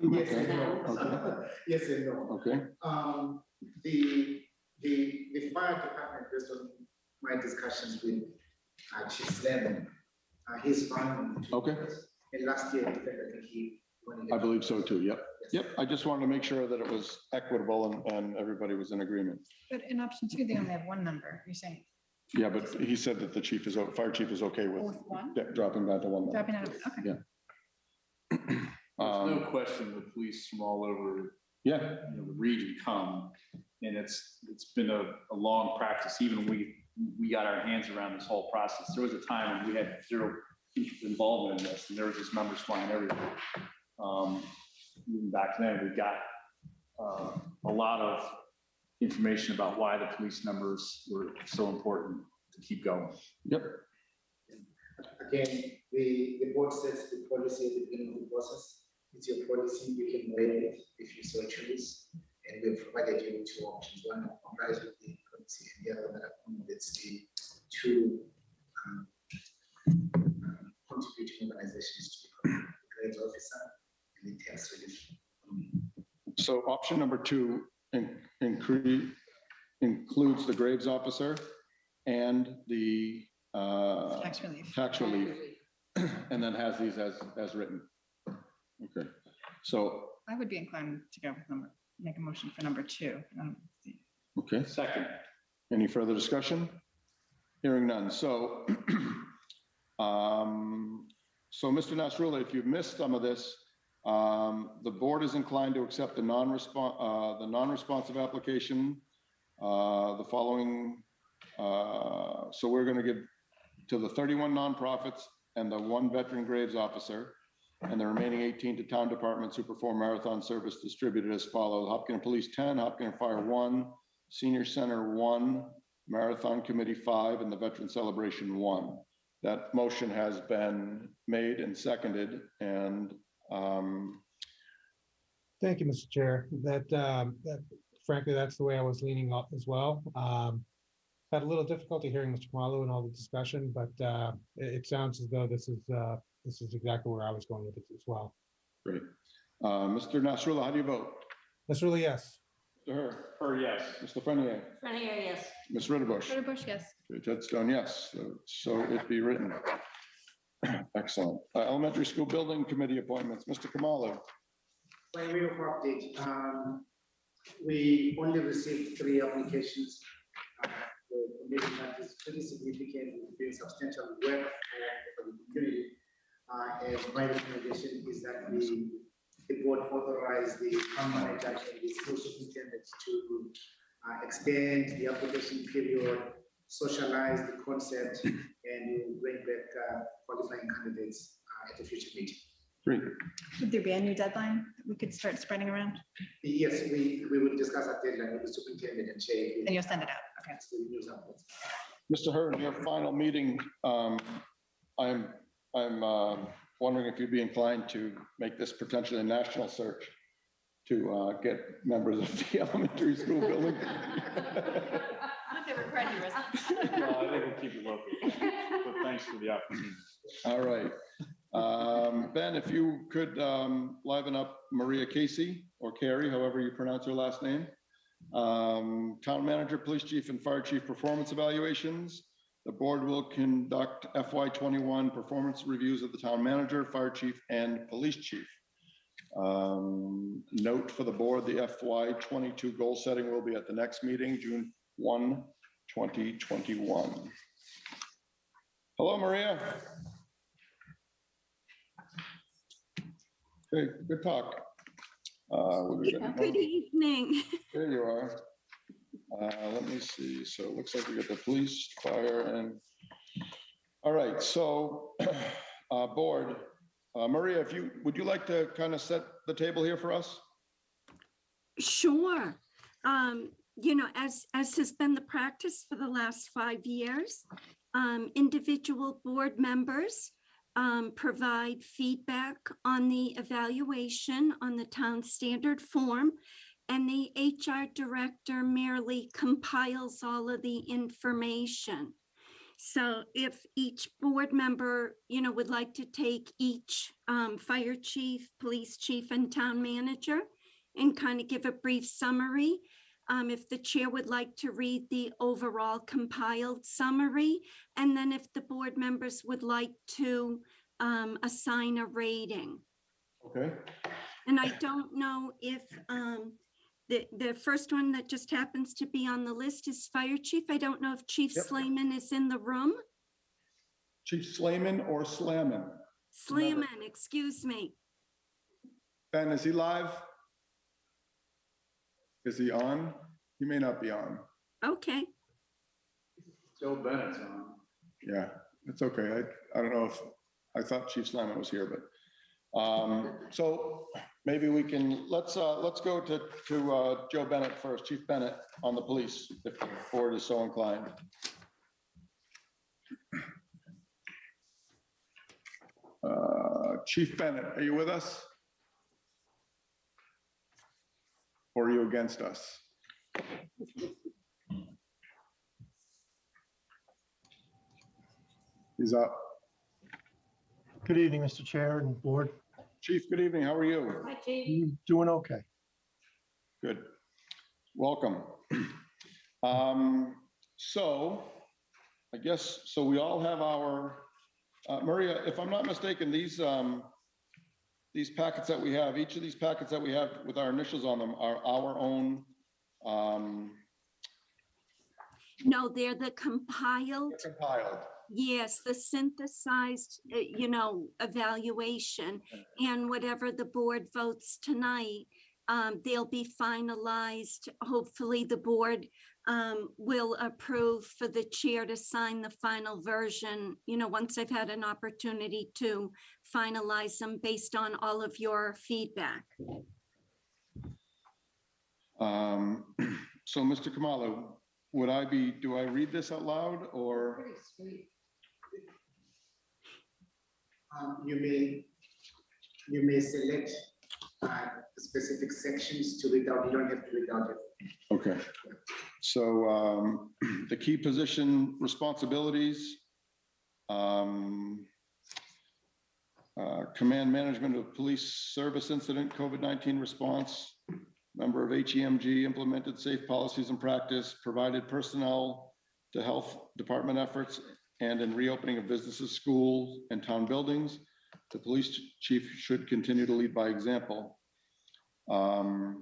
Speaker 10: Yes
Speaker 1: Okay,
Speaker 10: and no.
Speaker 1: okay.
Speaker 10: Yes and no.
Speaker 1: Okay,
Speaker 10: The fire department, based on my discussions with Chief Slavin, he's fine.
Speaker 1: Okay.
Speaker 10: And last year, in fact, I think he.
Speaker 1: I believe so too, yep. Yep, I just wanted to make sure that it was equitable and everybody was in agreement.
Speaker 3: But in option 2, they only have 1 number, you're saying,
Speaker 1: Yeah, but he said that the fire chief is okay with
Speaker 3: with 1?
Speaker 1: dropping down to 1 number.
Speaker 3: Dropping out of, okay.
Speaker 1: Yeah.
Speaker 14: There's no question the police from all over
Speaker 1: Yeah,
Speaker 14: the region come. And it's been a long practice. Even we got our hands around this whole process. There was a time when we had zero involvement in this, and there was just members flying everywhere. Even back then, we got a lot of information about why the police numbers were so important to keep going.
Speaker 1: Yep.
Speaker 10: Again, the board sets the policy at the beginning of the process. It's your policy, you can waive it if you so choose. And we've provided you with two options. One complies with the policy, and the other that accommodates the two contributing organizations to become the grades officer and the tax relief.
Speaker 1: So option number 2 includes the Graves officer and the tax relief, and then has these as written. Okay, so.
Speaker 15: I would be inclined to go with make a motion for number 2.
Speaker 1: Okay.
Speaker 14: Second.
Speaker 1: Any further discussion? Hearing none. So, so Mr. Nasrullah, if you've missed some of this, the board is inclined to accept the non-responsive application. The following, so we're going to give to the 31 nonprofits and the 1 veteran Graves officer, and the remaining 18 to town departments who perform marathon service distributed as follows: Hopkins Police 10, Hopkins Fire 1, Senior Center 1, Marathon Committee 5, and the Veteran Celebration 1. That motion has been made and seconded, and
Speaker 2: Thank you, Mr. Chair. That frankly, that's the way I was leaning up as well. Had a little difficulty hearing Mr. Kamalu and all the discussion, but it sounds as though this is exactly where I was going with it as well.
Speaker 1: Great. Mr. Nasrullah, how do you vote?
Speaker 2: Nasrullah, yes.
Speaker 1: Mr.
Speaker 14: Her, yes.
Speaker 1: Mr. Frenier?
Speaker 9: Frenier, yes.
Speaker 1: Ms. Ritterbush?
Speaker 3: Ritterbush, yes.
Speaker 1: Judge Stone, yes. So it be written. Excellent. Elementary School Building Committee appointments. Mr. Kamalu?
Speaker 10: By way of update, we only received 3 applications. The committee that is pretty significant, doing substantial work for the community. And my recommendation is that the board authorize the town manager and the school superintendent to extend the application period, socialize the concept, and we'll bring back qualifying candidates at a future meeting.
Speaker 1: Great.
Speaker 15: Would there be a new deadline that we could start spreading around?
Speaker 10: Yes, we will discuss that deadline with the superintendent and chair.
Speaker 15: And you'll send it out, okay.
Speaker 10: So the news updates.
Speaker 1: Mr. Hurd, your final meeting, I'm wondering if you'd be inclined to make this potentially a national search to get members of the elementary school building.
Speaker 15: Not that we're prejudice.
Speaker 14: Well, I think we'll keep it local, but thanks for the opportunity.
Speaker 1: All right. Ben, if you could liven up Maria Casey, or Carey, however you pronounce her last name. Town manager, police chief, and fire chief performance evaluations. The board will conduct FY21 performance reviews of the town manager, fire chief, and police chief. Note for the board, the FY22 goal setting will be at the next meeting, June 1, 2021. Hello, Maria. Okay, good talk.
Speaker 16: Good evening.
Speaker 1: There you are. Let me see. So it looks like we got the police, fire, and all right. So board, Maria, would you like to kind of set the table here for us?
Speaker 16: Sure. You know, as has been the practice for the last 5 years, individual board members provide feedback on the evaluation on the town standard form, and the HR director merely compiles all of the information. So if each board member, you know, would like to take each fire chief, police chief, and town manager and kind of give a brief summary, if the chair would like to read the overall compiled summary, and then if the board members would like to assign a rating.
Speaker 1: Okay.
Speaker 16: And I don't know if the first one that just happens to be on the list is fire chief. I don't know if Chief Slayman is in the room.
Speaker 1: Chief Slayman or Slamman?
Speaker 16: Slayman, excuse me.
Speaker 1: Ben, is he live? Is he on? He may not be on.
Speaker 16: Okay.
Speaker 14: Joe Bennett's on.
Speaker 1: Yeah, it's okay. I don't know if, I thought Chief Slammer was here, but, so maybe we can, let's go to Joe Bennett first, Chief Bennett on the police, if the board is so inclined. Chief Bennett, are you with us? Or are you against us? He's up.
Speaker 17: Good evening, Mr. Chair and board.
Speaker 1: Chief, good evening. How are you?
Speaker 9: Hi, Chief.
Speaker 17: Doing okay.
Speaker 1: Good. Welcome. So I guess, so we all have our, Maria, if I'm not mistaken, these packets that we have, each of these packets that we have with our initials on them are our own.
Speaker 16: No, they're the compiled.
Speaker 1: They're compiled.
Speaker 16: Yes, the synthesized, evaluation, and whatever the board votes tonight, they'll be finalized. Hopefully, the board will approve for the chair to sign the final version, once I've had an opportunity to finalize them based on all of your feedback.
Speaker 1: So, Mr. Kamala, do I read this out loud or?
Speaker 10: You may select specific sections to read out. You don't have to read out it.
Speaker 1: Okay. So the key position responsibilities, command management of police service incident, COVID-19 response, member of HEMG, implemented safe policies and practice, provided personnel to health department efforts, and in reopening of businesses, schools, and town buildings. The police chief should continue to lead by example. The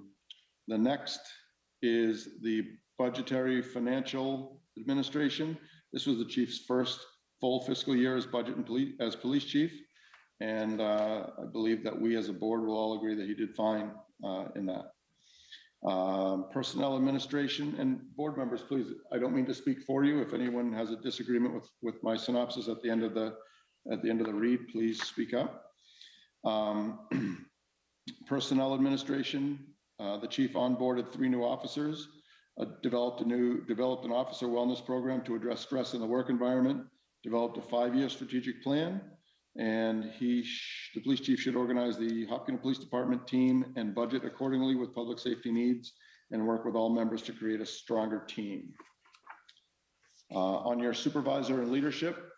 Speaker 1: next is the budgetary financial administration. This was the chief's first full fiscal year as police chief. And I believe that we as a board will all agree that he did fine in that. Personnel administration, and board members, please, I don't mean to speak for you. If anyone has a disagreement with my synopsis at the end of the read, please speak up. Personnel administration, the chief onboarded 3 new officers, developed an officer wellness program to address stress in the work environment, developed a 5-year strategic plan, and the police chief should organize the Hopkins Police Department team and budget accordingly with public safety needs and work with all members to create a stronger team. On your supervisor and leadership,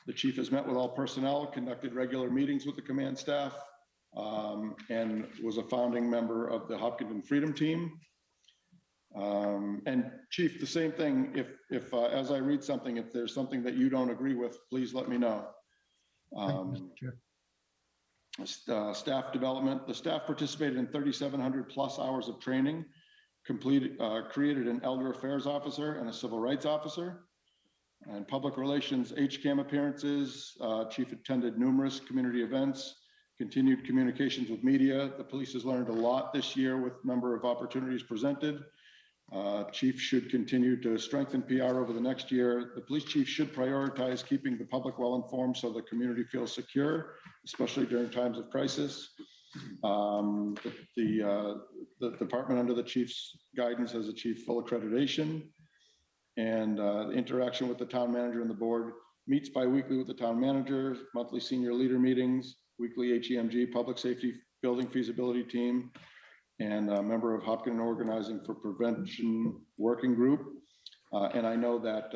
Speaker 1: the chief has met with all personnel, conducted regular meetings with the command staff, and was a founding member of the Hopkins Freedom Team. And Chief, the same thing, if as I read something, if there's something that you don't agree with, please let me know. Staff development, the staff participated in 3,700 plus hours of training, created an elder affairs officer and a civil rights officer, and public relations HCAM appearances. Chief attended numerous community events, continued communications with media. The police has learned a lot this year with number of opportunities presented. Chief should continue to strengthen PR over the next year. The police chief should prioritize keeping the public well informed so the community feels secure, especially during times of crisis. The department under the chief's guidance has achieved full accreditation, and the interaction with the town manager and the board meets bi-weekly with the town manager, monthly senior leader meetings, weekly HEMG public safety building feasibility team, and a member of Hopkins Organizing for Prevention Working Group. And I know that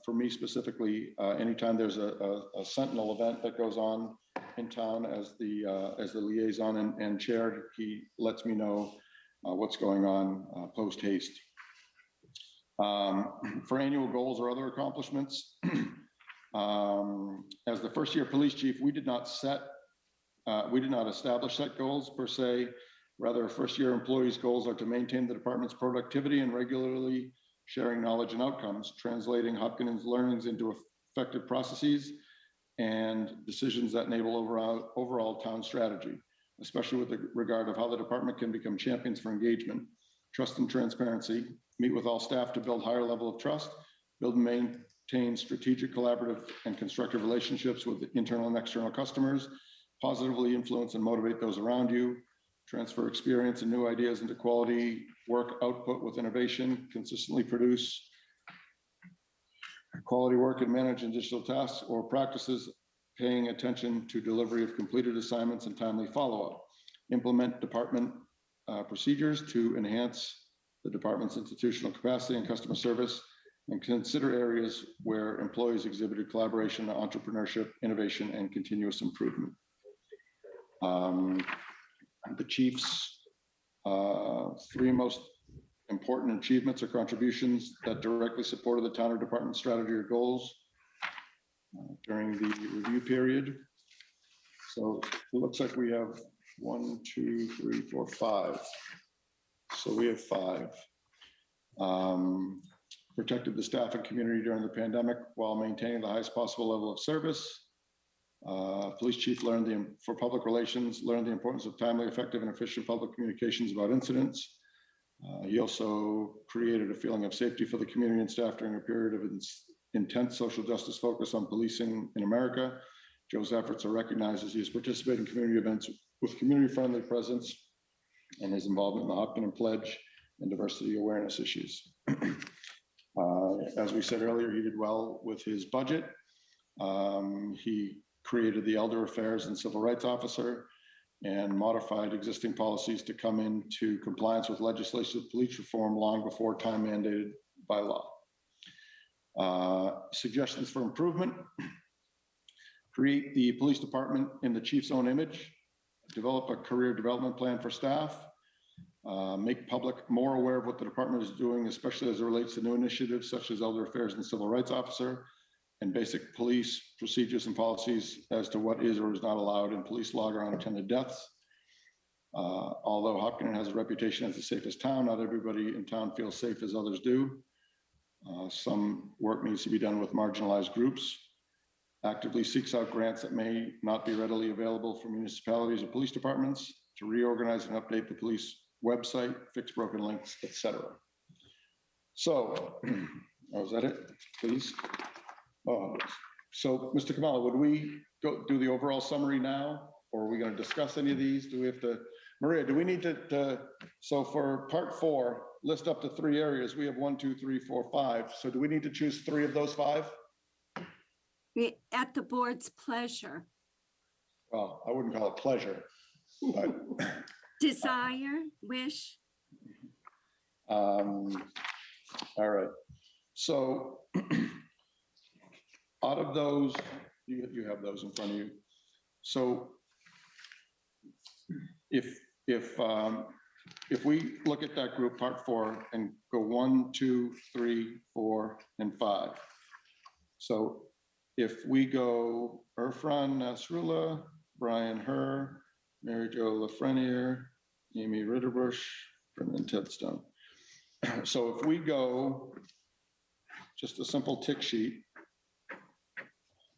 Speaker 1: for me specifically, anytime there's a Sentinel event that goes on in town as the liaison and chair, he lets me know what's going on post haste. For annual goals or other accomplishments, as the first year police chief, we did not establish set goals per se. Rather, first year employees' goals are to maintain the department's productivity and regularly sharing knowledge and outcomes, translating Hopkins learnings into effective processes and decisions that enable overall town strategy, especially with regard of how the department can become champions for engagement. trust and transparency, meet with all staff to build higher level of trust, build and maintain strategic, collaborative, and constructive relationships with internal and external customers, positively influence and motivate those around you, transfer experience and new ideas into quality work output with innovation, consistently produce quality work and manage digital tasks or practices, paying attention to delivery of completed assignments and timely follow-up, implement department procedures to enhance the department's institutional capacity and customer service, and consider areas where employees exhibited collaboration, entrepreneurship, innovation, and continuous improvement. The chief's three most important achievements or contributions that directly supported the town or department strategy or goals during the review period. So it looks like we have 1, 2, 3, 4, 5. So we have 5. Protected the staff and community during the pandemic while maintaining the highest possible level of service. Police chief learned for public relations, learned the importance of timely, effective, and efficient public communications about incidents. He also created a feeling of safety for the community and staff during a period of intense social justice focus on policing in America. Joe's efforts are recognized as he has participated in community events with community-friendly presence and his involvement in the Hopkinton Pledge and diversity awareness issues. As we said earlier, he did well with his budget. He created the Elder Affairs and Civil Rights Officer and modified existing policies to come into compliance with legislative police reform long before time mandated by law. Suggestions for improvement: create the police department in the chief's own image, develop a career development plan for staff, make public more aware of what the department is doing, especially as it relates to new initiatives such as Elder Affairs and Civil Rights Officer, and basic police procedures and policies as to what is or is not allowed in police log or unattended deaths. Although Hopkinton has a reputation as the safest town, not everybody in town feels safe as others do. Some work needs to be done with marginalized groups. Actively seeks out grants that may not be readily available for municipalities or police departments to reorganize and update the police website, fix broken links, etc. So, is that it, please? So, Mr. Kamala, would we go do the overall summary now, or are we going to discuss any of these? Do we have to, Maria, do we need to so for part 4, list up to 3 areas. We have 1, 2, 3, 4, 5. So do we need to choose 3 of those 5?
Speaker 16: At the board's pleasure.
Speaker 1: Well, I wouldn't call it pleasure, but
Speaker 16: Desire, wish.
Speaker 1: All right. So out of those, you have those in front of you. So if we look at that group, part 4, and go 1, 2, 3, 4, and 5. So if we go Irfan Nasrullah, Brian Herr, Mary Jo Lafreniere, Amy Ritterbusch, and Ted Stone. So if we go just a simple tick sheet,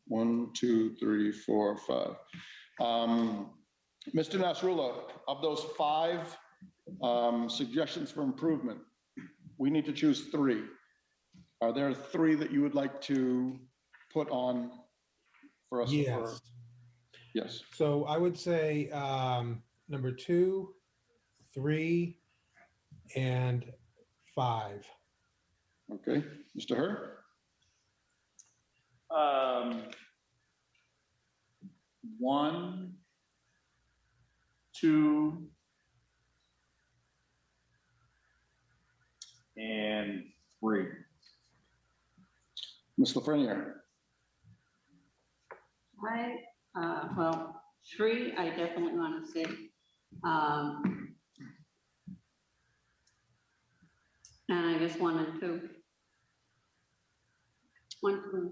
Speaker 1: 1, 2, 3, 4, 5. Mr. Nasrullah, of those 5 suggestions for improvement, we need to choose 3. Are there 3 that you would like to put on for us?
Speaker 2: Yes.
Speaker 1: Yes.
Speaker 2: So I would say number 2, 3, and 5.
Speaker 1: Okay, Mr. Herr?
Speaker 14: 1, 2, and 3.
Speaker 1: Ms. Lafreniere?
Speaker 9: Well, 3, I definitely want to say. And I guess 1 and 2. 1, 2,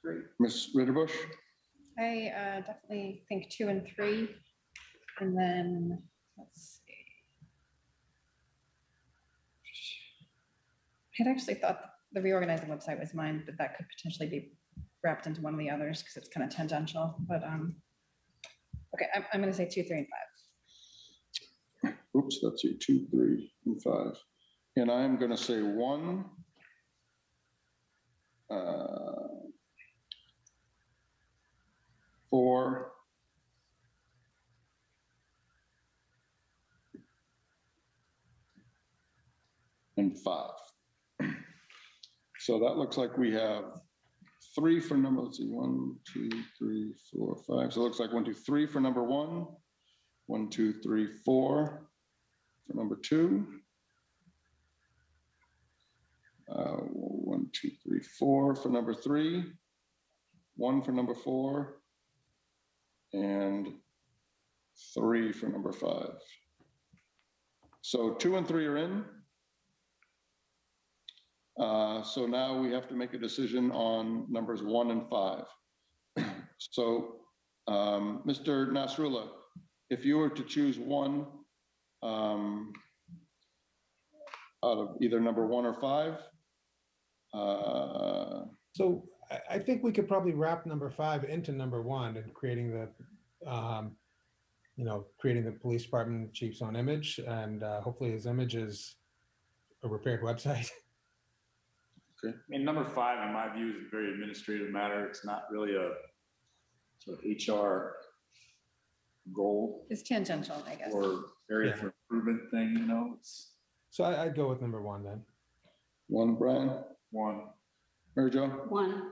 Speaker 9: 3.
Speaker 1: Ms. Ritterbusch?
Speaker 3: I definitely think 2 and 3. And then, let's see. I had actually thought the reorganizing website was mine, but that could potentially be wrapped into one of the others because it's kind of tangential. But okay, I'm going to say 2, 3, and 5.
Speaker 1: Oops, that's 2, 3, and 5. And I'm going to say 1, 4, and 5. So that looks like we have 3 for number, let's see, 1, 2, 3, 4, 5. So it looks like 1, 2, 3 for number 1, 1, 2, 3, 4 for number 2. 1, 2, 3, 4 for number 3, 1 for number 4, and 3 for number 5. So 2 and 3 are in. So now we have to make a decision on numbers 1 and 5. So, Mr. Nasrullah, if you were to choose one out of either number 1 or 5.
Speaker 2: So I think we could probably wrap number 5 into number 1 and creating the, creating the police department chief's own image, and hopefully his image is a repaired website.
Speaker 14: I mean, number 5, in my view, is a very administrative matter. It's not really a sort of HR goal
Speaker 15: It's tangential, I guess.
Speaker 14: or area for improvement thing, It's
Speaker 2: So I'd go with number 1 then.
Speaker 1: 1, Brian?
Speaker 14: 1.
Speaker 1: Mary Jo?
Speaker 9: 1.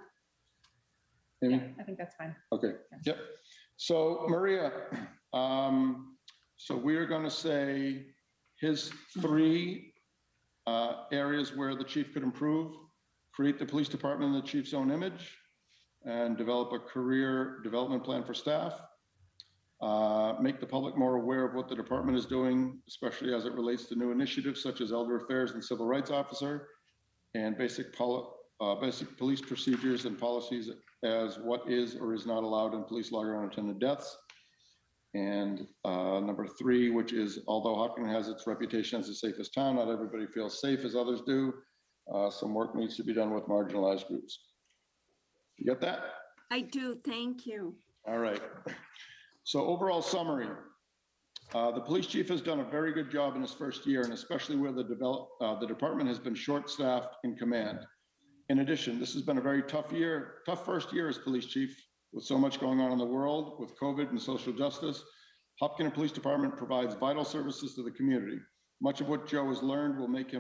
Speaker 1: Amy?
Speaker 15: I think that's fine.
Speaker 1: Okay, yep. So Maria, so we are going to say his 3 areas where the chief could improve: create the police department in the chief's own image, and develop a career development plan for staff. Make the public more aware of what the department is doing, especially as it relates to new initiatives such as elder affairs and civil rights officer, and basic police procedures and policies as what is or is not allowed in police log or unattended deaths. And number 3, which is, although Hopkins has its reputation as the safest town, not everybody feels safe as others do. Some work needs to be done with marginalized groups. You get that?
Speaker 16: I do, thank you.
Speaker 1: All right. So overall summary, the police chief has done a very good job in his first year, and especially where the department has been short-staffed in command. In addition, this has been a very tough first year as police chief, with so much going on in the world with COVID and social justice. Hopkins Police Department provides vital services to the community. Much of what Joe has learned will make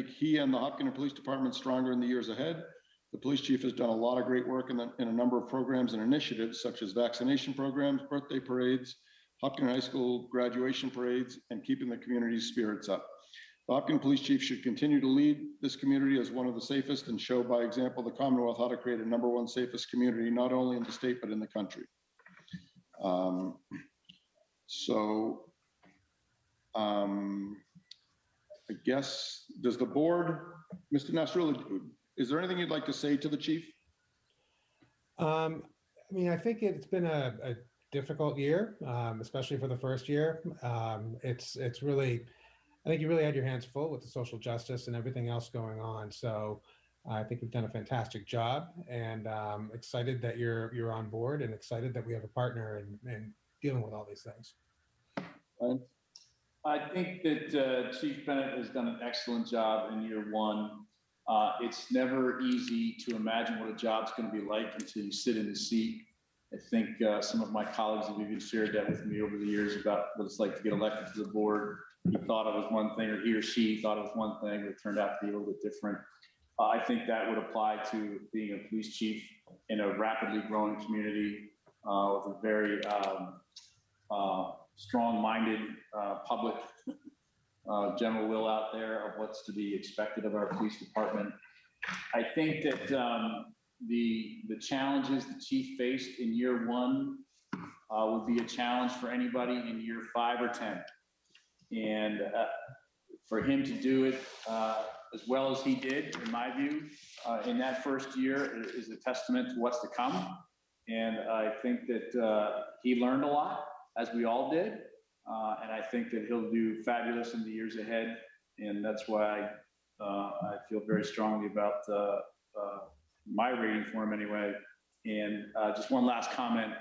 Speaker 1: he and the Hopkins Police Department stronger in the years ahead. The police chief has done a lot of great work in a number of programs and initiatives, such as vaccination programs, birthday parades, Hopkins High School graduation parades, and keeping the community's spirits up. The Hopkins Police Chief should continue to lead this community as one of the safest and show by example the Commonwealth how to create a #1 safest community, not only in the state, but in the country. I guess, does the board, Mr. Nasrullah, is there anything you'd like to say to the chief?
Speaker 2: I mean, I think it's been a difficult year, especially for the first year. It's really, I think you really had your hands full with the social justice and everything else going on. So I think you've done a fantastic job, and excited that you're on board, and excited that we have a partner in dealing with all these things.
Speaker 1: Right.
Speaker 14: I think that Chief Bennett has done an excellent job in year 1. It's never easy to imagine what a job's going to be like until you sit in the seat. I think some of my colleagues have even shared that with me over the years about what it's like to get elected to the board. He thought it was one thing, or he or she thought it was one thing, but it turned out to be a little bit different. I think that would apply to being a police chief in a rapidly growing community with a very strong-minded public general will out there of what's to be expected of our police department. I think that the challenges the chief faced in year 1 would be a challenge for anybody in year 5 or 10. And for him to do it as well as he did, in my view, in that first year is a testament to what's to come. And I think that he learned a lot, as we all did. And I think that he'll do fabulous in the years ahead. And that's why I feel very strongly about my rating for him anyway. And just one last comment.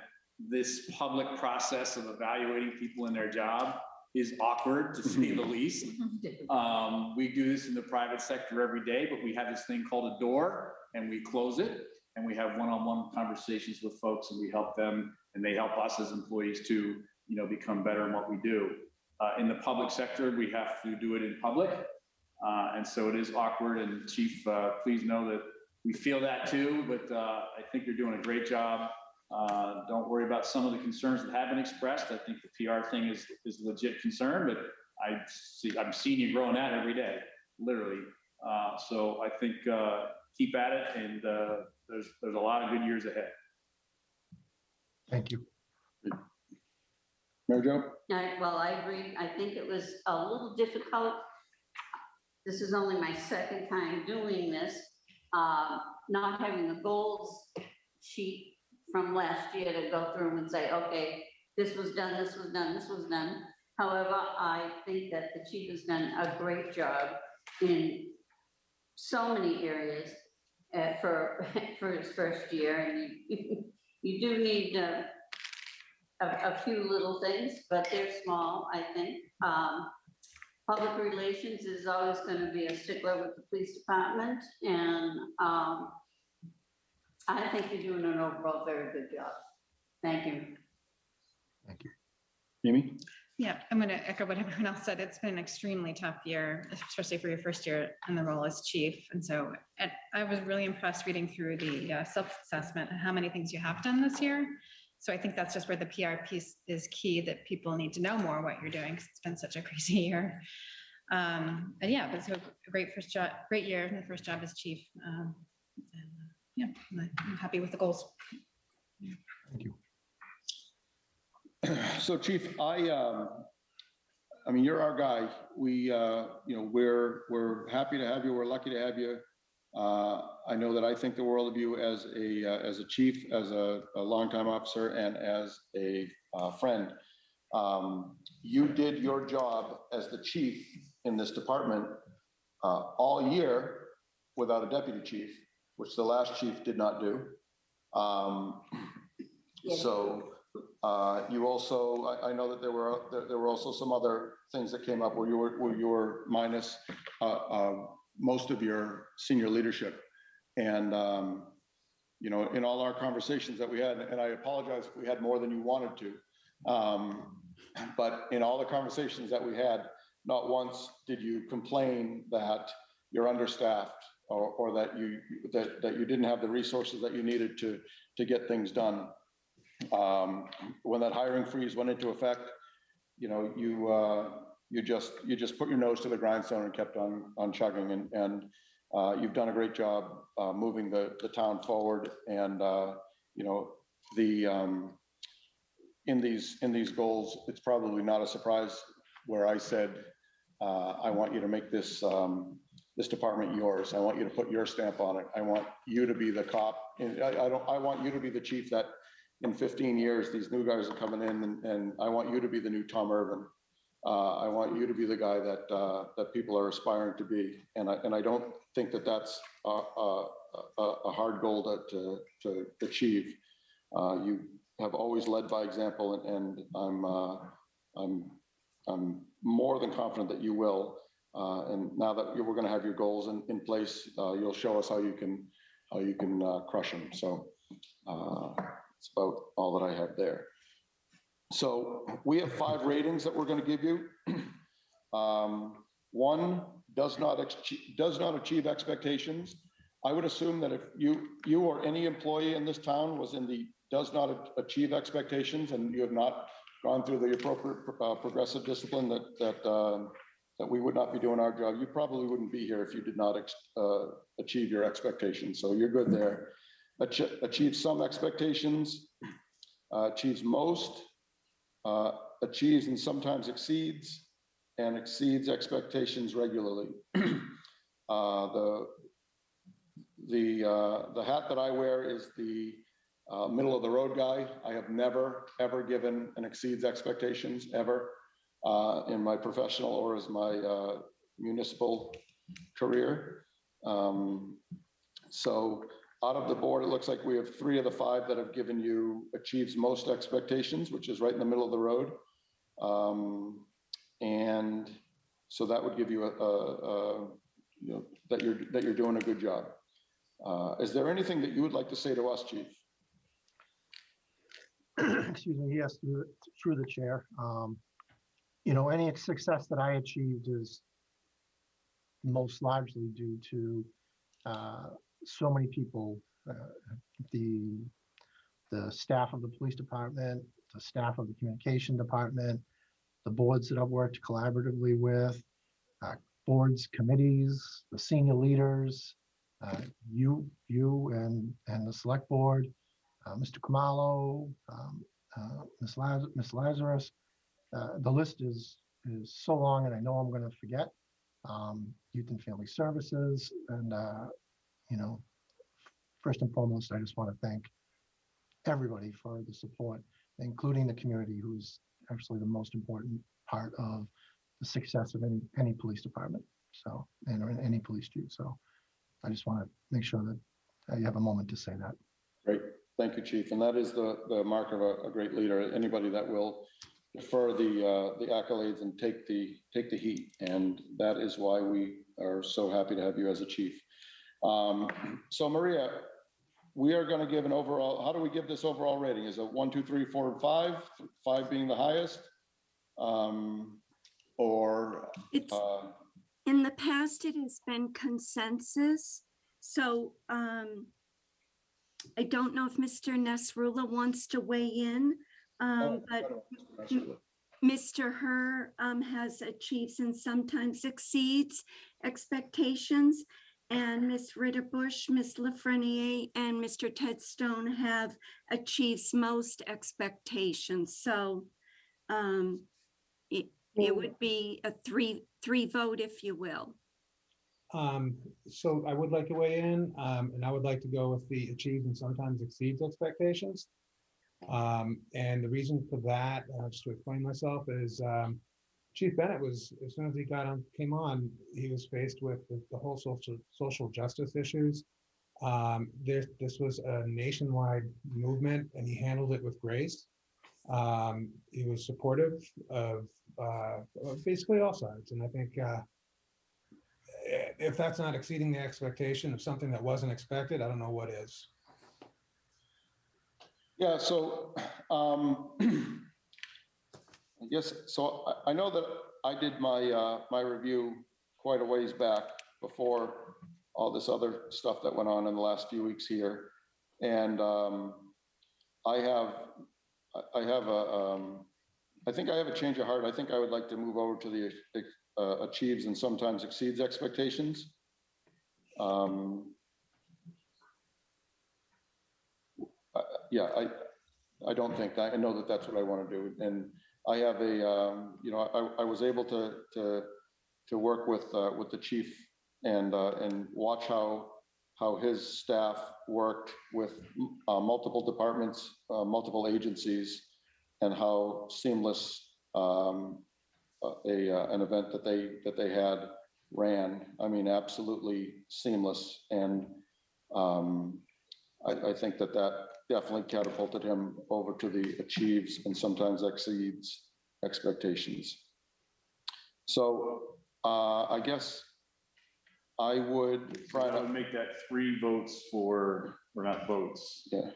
Speaker 14: This public process of evaluating people in their job is awkward to say the least. We do this in the private sector every day, but we have this thing called a door and we close it and we have one-on-one conversations with folks and we help them and they help us as employees to, become better in what we do. In the public sector, we have to do it in public. And so it is awkward. And Chief, please know that we feel that too, but I think you're doing a great job. Don't worry about some of the concerns that have been expressed. I think the PR thing is a legit concern, but I'm seeing you growing that every day, literally. So I think keep at it, and there's a lot of good years ahead.
Speaker 17: Thank you.
Speaker 1: Mary Jo?
Speaker 9: Well, I agree. I think it was a little difficult. This is only my second time doing this, not having a goals sheet from last year to go through and say, okay, this was done, this was done, this was done. However, I think that the chief has done a great job in so many areas for his first year. And you do need a few little things, but they're small, I think. Public relations is always going to be a stickler with the police department. And I think you're doing an overall very good job. Thank you.
Speaker 1: Thank you. Amy?
Speaker 15: Yeah, I'm going to echo what everyone else said. It's been an extremely tough year, especially for your first year in the role as chief. And so I was really impressed reading through the self-assessment and how many things you have done this year. So I think that's just where the PR piece is key, that people need to know more what you're doing, because it's been such a crazy year. And yeah, but so a great year in the first job as chief. Yeah, I'm happy with the goals.
Speaker 1: Thank you. So Chief, I mean, you're our guy. We're happy to have you. We're lucky to have you. I know that I think the world of you as a chief, as a longtime officer, and as a friend. You did your job as the chief in this department all year without a deputy chief, which the last chief did not do. So you also, I know that there were also some other things that came up where you were minus most of your senior leadership. And in all our conversations that we had, and I apologize if we had more than you wanted to, but in all the conversations that we had, not once did you complain that you're understaffed or that you didn't have the resources that you needed to get things done. When that hiring freeze went into effect, you just put your nose to the grindstone and kept on chugging, and you've done a great job moving the town forward. And in these goals, it's probably not a surprise where I said, I want you to make this department yours. I want you to put your stamp on it. I want you to be the cop. And I want you to be the chief that in 15 years, these new guys are coming in, and I want you to be the new Tom Irvin. I want you to be the guy that people are aspiring to be. And I don't think that that's a hard goal to achieve. You have always led by example, and I'm more than confident that you will. And now that we're going to have your goals in place, you'll show us how you can crush them. So it's about all that I have there. So we have 5 ratings that we're going to give you. 1, does not achieve expectations. I would assume that if you or any employee in this town was in the does not achieve expectations, and you have not gone through the appropriate progressive discipline, that we would not be doing our job. You probably wouldn't be here if you did not achieve your expectations. So you're good there. Achieve some expectations, achieves most, achieves and sometimes exceeds, and exceeds expectations regularly. The hat that I wear is the middle of the road guy. I have never, ever given an exceeds expectations, ever, in my professional or as my municipal career. So out of the board, it looks like we have 3 of the 5 that have given you achieves most expectations, which is right in the middle of the road. And so that would give you you know, that you're doing a good job. Is there anything that you would like to say to us, Chief?
Speaker 17: Excuse me, yes, through the chair. You know, any success that I achieved is most largely due to so many people, the staff of the police department, the staff of the communication department, the boards that I've worked collaboratively with, boards, committees, the senior leaders, you and the select board, Mr. Kamalo, Ms. Lazarus. The list is so long, and I know I'm going to forget. Youth and Family Services, and you know, first and foremost, I just want to thank everybody for the support, including the community, who's actually the most important part of the success of any police department. So, and any police chief. So, I just want to make sure that you have a moment to say that.
Speaker 1: Great, thank you, Chief. And that is the mark of a great leader. Anybody that will defer the accolades and take the heat, and that is why we are so happy to have you as a chief. So Maria, we are going to give an overall. How do we give this overall rating? Is it 1, 2, 3, 4, and 5? 5 being the highest, or
Speaker 16: in the past it has been consensus. So I don't know if Mr. Nasrullah wants to weigh in. But Mr. Herr has achieved and sometimes exceeds expectations, and Ms. Ritterbusch, Ms. Lafreniere, and Mr. Ted Stone have achieved most expectations. So it would be a three vote, if you will.
Speaker 2: So I would like to weigh in, and I would like to go with the achieves and sometimes exceeds expectations. And the reason for that, just to explain myself, is Chief Bennett was, as soon as he came on, he was faced with the whole social justice issues. This was a nationwide movement, and he handled it with grace. He was supportive of basically all sides, and I think if that's not exceeding the expectation of something that wasn't expected, I don't know what is.
Speaker 1: Yeah, so I guess, so I know that I did my review quite a ways back before all this other stuff that went on in the last few weeks here. And I think I have a change of heart. I think I would like to move over to the achieves and sometimes exceeds expectations. Yeah, I don't think that, I know that that's what I want to do. And I have a, you know, I was able to work with the chief and watch how his staff worked with multiple departments, multiple agencies, and how seamless an event that they had ran. I mean, absolutely seamless. And I think that definitely catapulted him over to the achieves and sometimes exceeds expectations. So I guess I would try to
Speaker 14: make that 3 votes for, or not votes.
Speaker 1: Yeah.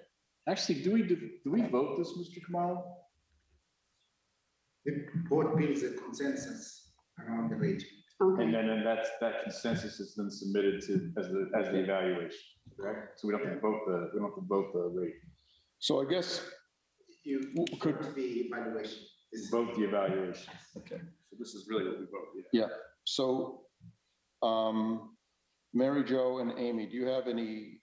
Speaker 14: Actually, do we vote this, Mr. Kamalo?
Speaker 10: The board builds a consensus around the rate.
Speaker 14: And then that consensus is then submitted to as the evaluation, correct? So we don't have to vote the rate.
Speaker 1: So I guess
Speaker 10: you could the evaluation.
Speaker 14: Vote the evaluation. Okay. So this is really what we vote.
Speaker 1: Yeah. So Mary Jo and Amy, do you have any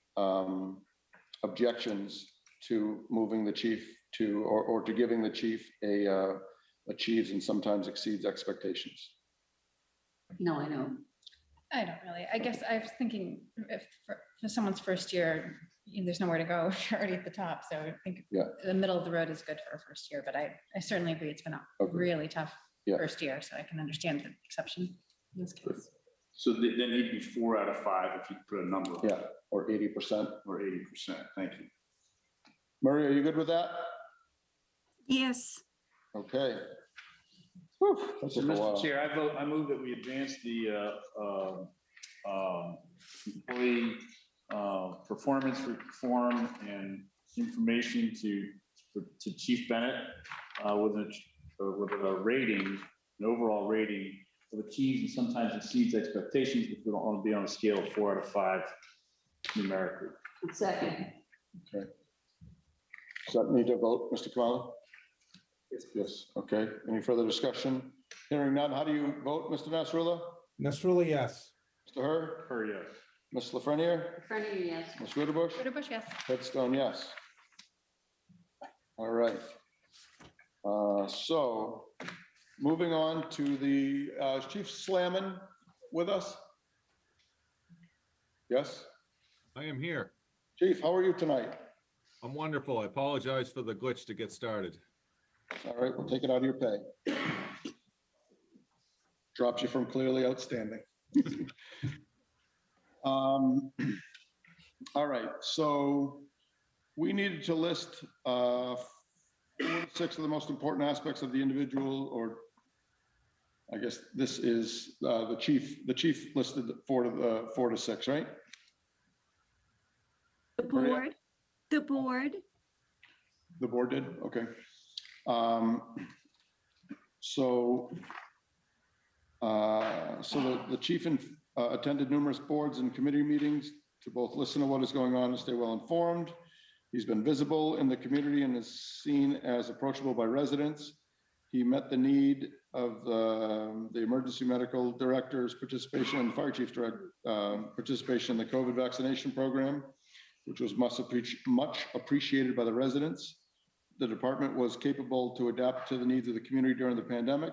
Speaker 1: objections to moving the chief to, or to giving the chief a achieves and sometimes exceeds expectations?
Speaker 9: No, I know.
Speaker 15: I don't really. I guess I was thinking if for someone's first year, there's nowhere to go if you're already at the top. So I think the middle of the road is good for a first year, but I certainly agree it's been a really tough first year. So I can understand the exception in this case.
Speaker 14: So then he'd be 4 out of 5 if you put a number.
Speaker 1: Yeah, or 80%.
Speaker 14: Or 80%. Thank you.
Speaker 1: Maria, are you good with that?
Speaker 16: Yes.
Speaker 1: Okay. That
Speaker 14: So,
Speaker 1: took a while.
Speaker 14: Mr. Chair, I move that we advance the employee performance reform and information to Chief Bennett with a rating, an overall rating of achieves and sometimes exceeds expectations, but we don't want to be on a scale of 4 out of 5 numerically.
Speaker 9: Second.
Speaker 1: Okay. Does that need to vote, Mr. Kamala? Yes, okay. Any further discussion? Hearing none, how do you vote, Mr. Nasrullah?
Speaker 2: Nasrullah, yes.
Speaker 1: Mr. Hur?
Speaker 14: Hur, yes.
Speaker 1: Ms. Lafreniere?
Speaker 9: Friendly, yes.
Speaker 1: Ms. Ritterbush?
Speaker 3: Ritterbush, yes.
Speaker 1: Headstone, yes. All right. So moving on to the is Chief Slamman with us? Yes?
Speaker 18: I am here.
Speaker 1: Chief, how are you tonight?
Speaker 18: I'm wonderful. I apologize for the glitch to get started.
Speaker 1: All right, we'll take it out of your pay. Drops you from clearly outstanding. All right, so we needed to list 4 to 6 of the most important aspects of the individual, or I guess this is the chief. The chief listed 4 to 6, right?
Speaker 16: The board, the board.
Speaker 1: The board did, okay. The chief attended numerous boards and committee meetings to both listen to what is going on and stay well informed. He's been visible in the community and is seen as approachable by residents. He met the need of the emergency medical director's participation and fire chief's participation in the COVID vaccination program, which was much appreciated by the residents. The department was capable to adapt to the needs of the community during the pandemic.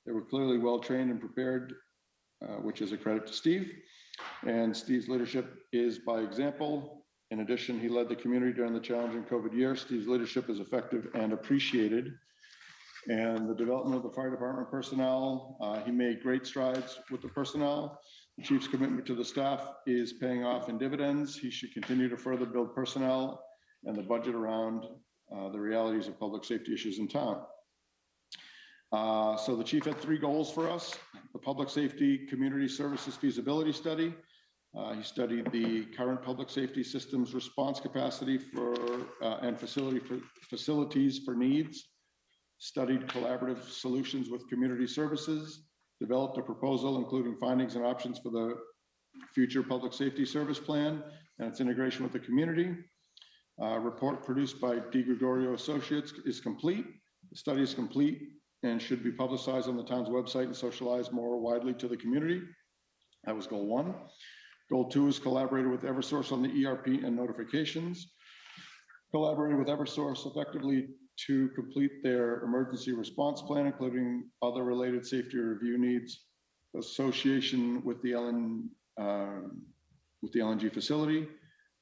Speaker 1: They were clearly well-trained and prepared, which is a credit to Steve. And Steve's leadership is by example. In addition, he led the community during the challenging COVID year. Steve's leadership is effective and appreciated. And the development of the fire department personnel, he made great strides with the personnel. The chief's commitment to the staff is paying off in dividends. He should continue to further build personnel and the budget around the realities of public safety issues in town. So the chief had 3 goals for us: the public safety community services feasibility study. He studied the current public safety systems response capacity and facilities for needs, studied collaborative solutions with community services, developed a proposal including findings and options for the future public safety service plan and its integration with the community. Report produced by DeGregorio Associates is complete. The study is complete and should be publicized on the town's website and socialized more widely to the community. That was goal 1. Goal 2 is collaborated with Eversource on the ERP and notifications. Collaborated with Eversource effectively to complete their emergency response plan, including other related safety review needs, association with the LNG facility.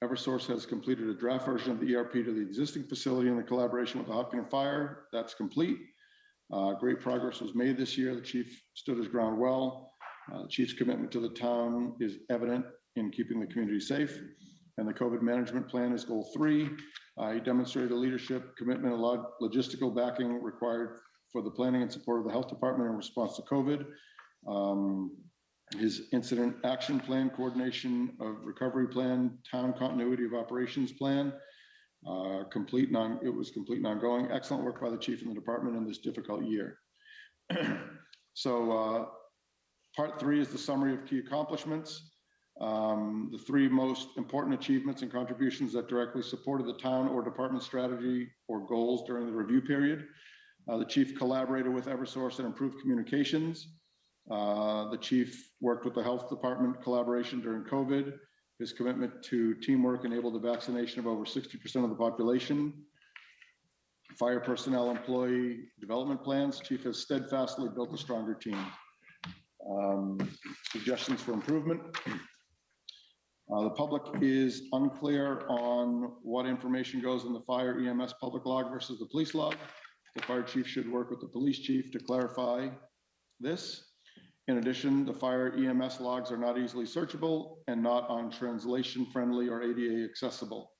Speaker 1: Eversource has completed a draft version of the ERP to the existing facility in the collaboration with the Hopkins Fire. That's complete. Great progress was made this year. The chief stood his ground well. The chief's commitment to the town is evident in keeping the community safe. And the COVID management plan is goal 3. He demonstrated a leadership commitment, a logistical backing required for the planning and support of the health department in response to COVID. His incident action plan, coordination of recovery plan, town continuity of operations plan, it was complete and ongoing. Excellent work by the chief and the department in this difficult year. So part 3 is the summary of key accomplishments. The 3 most important achievements and contributions that directly supported the town or department strategy or goals during the review period. The chief collaborated with Eversource and improved communications. The chief worked with the health department collaboration during COVID. His commitment to teamwork enabled the vaccination of over 60% of the population. Fire personnel employee development plans. Chief has steadfastly built a stronger team. Suggestions for improvement. The public is unclear on what information goes in the fire EMS public log versus the police log. The fire chief should work with the police chief to clarify this. In addition, the fire EMS logs are not easily searchable and not on translation friendly or ADA accessible.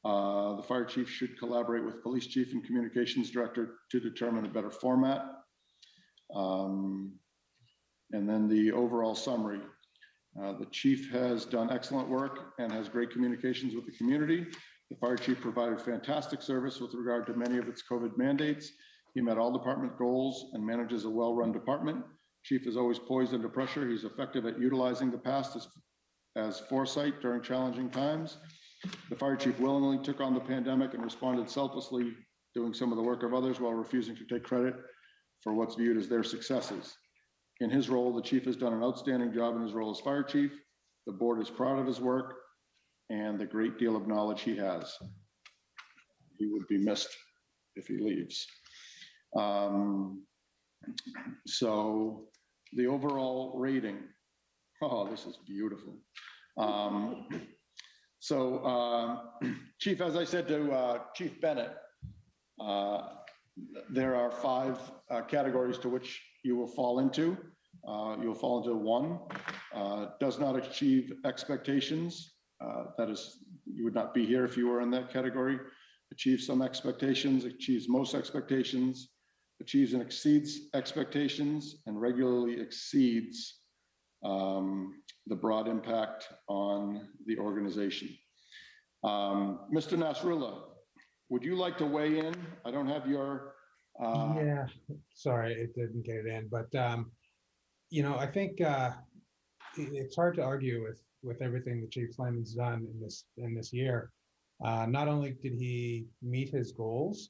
Speaker 1: The fire chief should collaborate with police chief and communications director to determine a better format. And then the overall summary. The chief has done excellent work and has great communications with the community. The fire chief provided fantastic service with regard to many of its COVID mandates. He met all department goals and manages a well-run department. Chief is always poised under pressure. He's effective at utilizing the past as foresight during challenging times. The fire chief willingly took on the pandemic and responded selflessly, doing some of the work of others while refusing to take credit for what's viewed as their successes. In his role, the chief has done an outstanding job in his role as fire chief. The board is proud of his work and the great deal of knowledge he has. He would be missed if he leaves. So the overall rating, oh, this is beautiful. Chief, as I said to Chief Bennett, there are 5 categories to which you will fall into. You'll fall into 1, does not achieve expectations. That is, you would not be here if you were in that category. Achieves some expectations, achieves most expectations, achieves and exceeds expectations, and regularly exceeds the broad impact on the organization. Mr. Nasrullah, would you like to weigh in? I don't have your.
Speaker 2: Yeah, sorry, it didn't get it in, but you know, I think it's hard to argue with everything that Chief Slayman's done in this year. Not only did he meet his goals,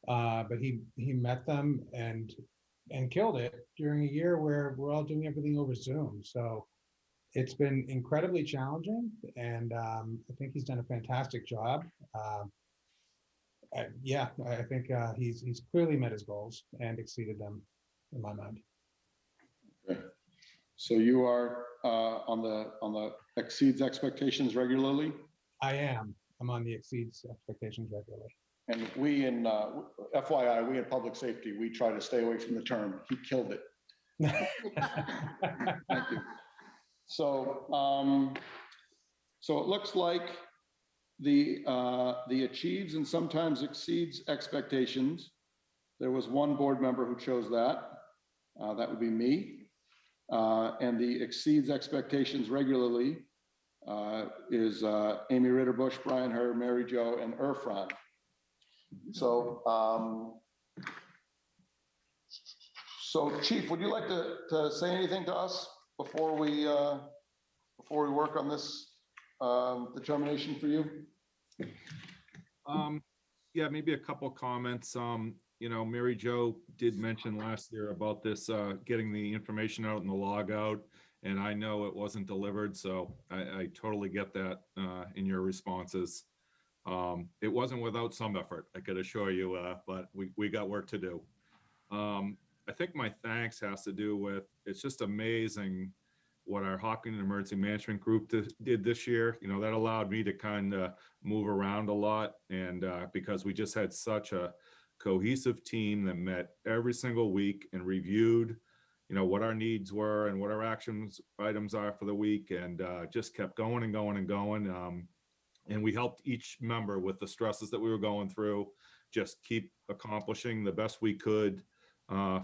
Speaker 2: but he met them and killed it during a year where we're all doing everything over Zoom. So it's been incredibly challenging, and I think he's done a fantastic job. Yeah, I think he's clearly met his goals and exceeded them in my mind.
Speaker 1: Okay. So you are on the exceeds expectations regularly?
Speaker 2: I am. I'm on the exceeds expectations regularly.
Speaker 1: And we in FYI, we in public safety, we try to stay away from the term, he killed it. Thank you. So, so it looks like the achieves and sometimes exceeds expectations. There was one board member who chose that. That would be me. And the exceeds expectations regularly is Amy Ritterbush, Brian Herr, Mary Jo, and Irfan. So, so Chief, would you like to say anything to us before we work on this determination for you?
Speaker 18: Yeah, maybe a couple comments. You know, Mary Jo did mention last year about this, getting the information out and the log out, and I know it wasn't delivered, so I totally get that in your responses. It wasn't without some effort, I could assure you, but we got work to do. I think my thanks has to do with, it's just amazing what our Hopkins Emergency Management Group did this year. You know, that allowed me to kind of move around a lot, and because we just had such a cohesive team that met every single week and reviewed, you know, what our needs were and what our actions items are for the week, and just kept going and going and going. And we helped each member with the stresses that we were going through, just keep accomplishing the best we could,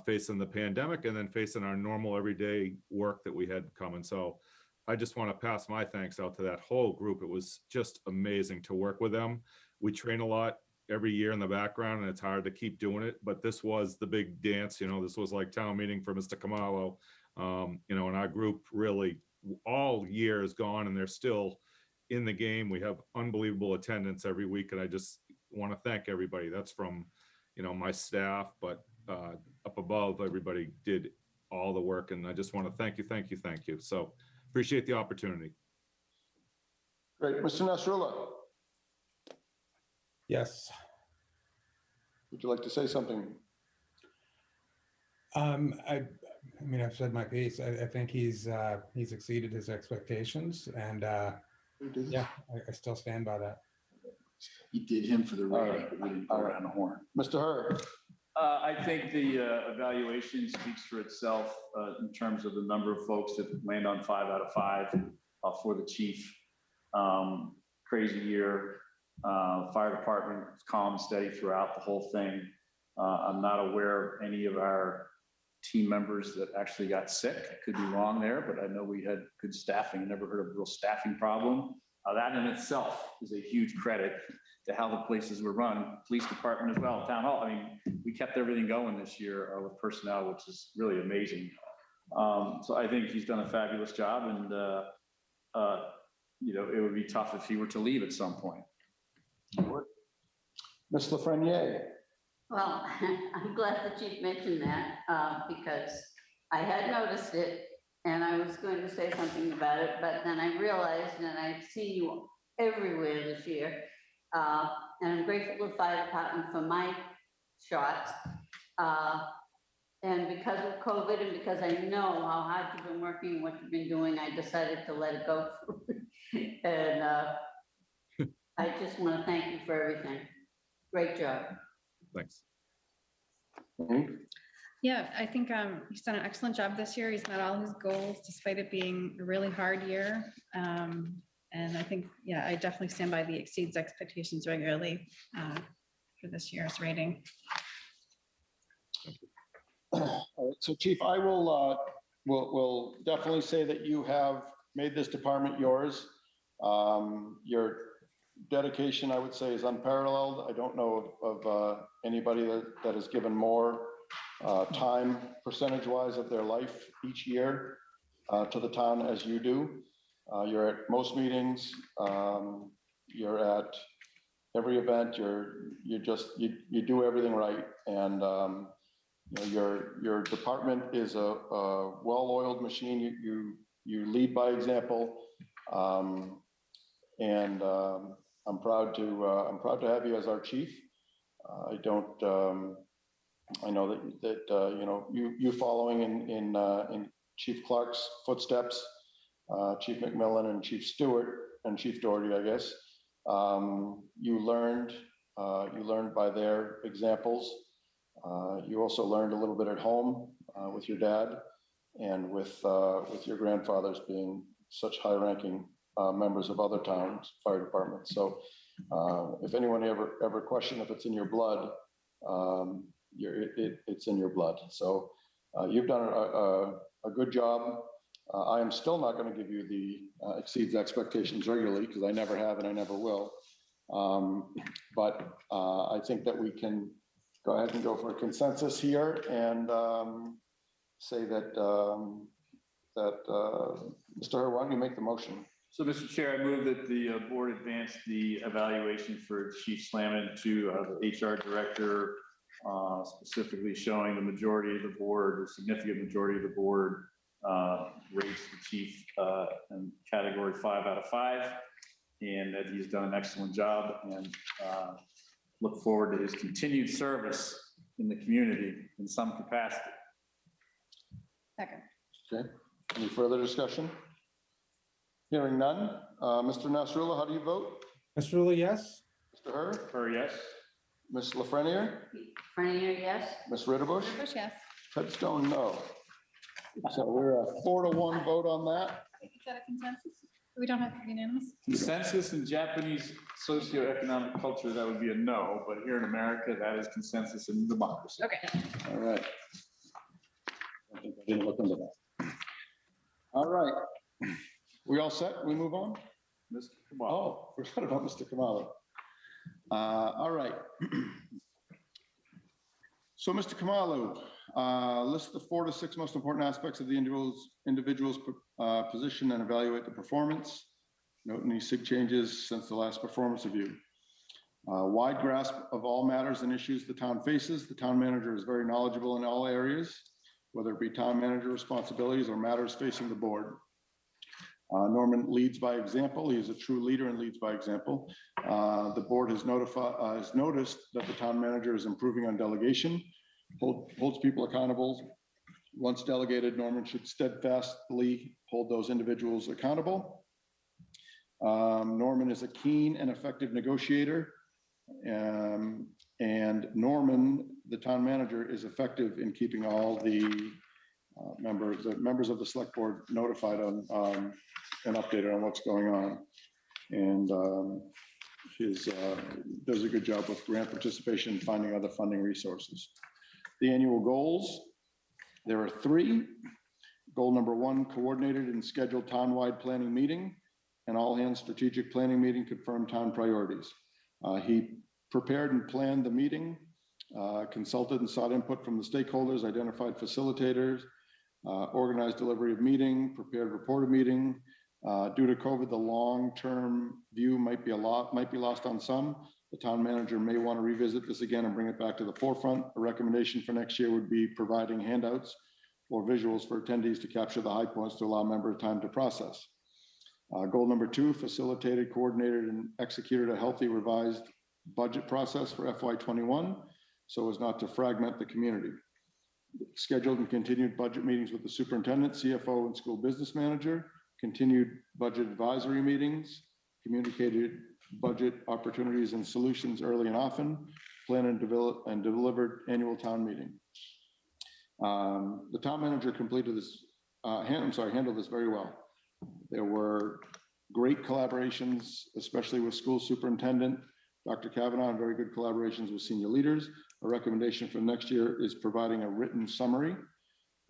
Speaker 18: facing the pandemic and then facing our normal everyday work that we had coming. So I just want to pass my thanks out to that whole group. It was just amazing to work with them. We train a lot every year in the background, and it's hard to keep doing it, but this was the big dance. You know, this was like town meeting for Mr. Kamalo. You know, and our group really all year is gone, and they're still in the game. We have unbelievable attendance every week, and I just want to thank everybody. That's from, you know, my staff, but up above, everybody did all the work, and I just want to thank you, thank you, thank you. So appreciate the opportunity.
Speaker 1: Great. Mr. Nasrullah.
Speaker 2: Yes.
Speaker 1: Would you like to say something?
Speaker 2: I mean, I've said my piece. I think he's exceeded his expectations, and yeah, I still stand by that.
Speaker 8: He did him for the rating, but we didn't go around the horn.
Speaker 1: Mr. Herr.
Speaker 14: I think the evaluation speaks for itself in terms of the number of folks that land on 5 out of 5 for the chief. Crazy year. Fire department was calm and steady throughout the whole thing. I'm not aware of any of our team members that actually got sick. I could be wrong there, but I know we had good staffing. I never heard of a real staffing problem. That in itself is a huge credit to how the places were run, police department as well, town hall. I mean, we kept everything going this year with personnel, which is really amazing. So I think he's done a fabulous job, and you know, it would be tough if he were to leave at some point.
Speaker 1: Ms. Lafreniere.
Speaker 9: Well, I'm glad the chief mentioned that because I had noticed it and I was going to say something about it, but then I realized, and I've seen you everywhere this year, and I'm grateful to the fire department for my shots. And because of COVID and because I know how hard you've been working and what you've been doing, I decided to let it go. And I just want to thank you for everything. Great job.
Speaker 18: Thanks.
Speaker 15: Yeah, I think he's done an excellent job this year. He's met all his goals despite it being a really hard year. And I think, yeah, I definitely stand by the exceeds expectations regularly for this year's rating.
Speaker 1: All right, so Chief, I will definitely say that you have made this department yours. Your dedication, I would say, is unparalleled. I don't know of anybody that has given more time percentage-wise of their life each year to the town as you do. You're at most meetings. You're at every event. You do everything right, and you know, your department is a well-oiled machine. You lead by example, and I'm proud to have you as our chief. I know that you know, you following in Chief Clark's footsteps, Chief McMillan and Chief Stewart and Chief Doherty, I guess. You learned by their examples. You also learned a little bit at home with your dad and with your grandfathers being such high-ranking members of other towns' fire departments. So if anyone ever question if it's in your blood, it's in your blood. So you've done a good job. I am still not going to give you the exceeds expectations regularly because I never have and I never will. But I think that we can go ahead and go for a consensus here and say that Mr. Hur, why don't you make the motion?
Speaker 14: So, Mr. Chair, I move that the board advance the evaluation for Chief Slamman to the HR director, specifically showing the majority of the board, or significant majority of the board, rates the chief in category 5 out of 5, and that he's done an excellent job, and look forward to his continued service in the community in some capacity.
Speaker 15: Second.
Speaker 1: Okay. Any further discussion? Hearing none. Mr. Nasrullah, how do you vote?
Speaker 2: Nasrullah, yes.
Speaker 1: Mr. Hur?
Speaker 14: Hur, yes.
Speaker 1: Ms. Lafreniere?
Speaker 9: Lafreniere, yes.
Speaker 1: Ms. Ritterbush?
Speaker 15: Bush, yes.
Speaker 1: Headstone, no. So we're a 4-1 vote on that.
Speaker 15: Is that a consensus? We don't have to be unanimous?
Speaker 14: Consensus in Japanese socioeconomic culture, that would be a no, but here in America, that is consensus in democracy.
Speaker 15: Okay.
Speaker 1: All right. I think I didn't look into that. All right. We all set? We move on?
Speaker 14: Mr. Kamala.
Speaker 1: Oh, forgot about Mr. Kamala. All right. So, Mr. Kamalu, list the 4 to 6 most important aspects of the individual's position and evaluate the performance. Note any sig changes since the last performance review. Wide grasp of all matters and issues the town faces. The town manager is very knowledgeable in all areas, whether it be town manager responsibilities or matters facing the board. Norman leads by example. He is a true leader and leads by example. The board has noticed that the town manager is improving on delegation, holds people accountable. Once delegated, Norman should steadfastly hold those individuals accountable. Norman is a keen and effective negotiator. And Norman, the town manager, is effective in keeping all the members of the select board notified on and updated on what's going on. And does a good job with grant participation and finding other funding resources. The annual goals, There are three. Goal number one, coordinated and scheduled townwide planning meeting, and all hands strategic planning meeting, confirmed town priorities. He prepared and planned the meeting, consulted and sought input from the stakeholders, identified facilitators, organized delivery of meeting, prepared report of meeting. Due to COVID, the long-term view might be lost on some. The town manager may want to revisit this again and bring it back to the forefront. A recommendation for next year would be providing handouts or visuals for attendees to capture the high points to allow members time to process. Goal number two, facilitated, coordinated, and executed a healthy revised budget process for FY21 so as not to fragment the community. Scheduled and continued budget meetings with the superintendent, CFO, and school business manager, continued budget advisory meetings, communicated budget opportunities and solutions early and often, planned and developed and delivered annual town meeting. The town manager completed this, handled this very well. There were great collaborations, especially with school superintendent, Dr. Kavanaugh, and very good collaborations with senior leaders. A recommendation for next year is providing a written summary.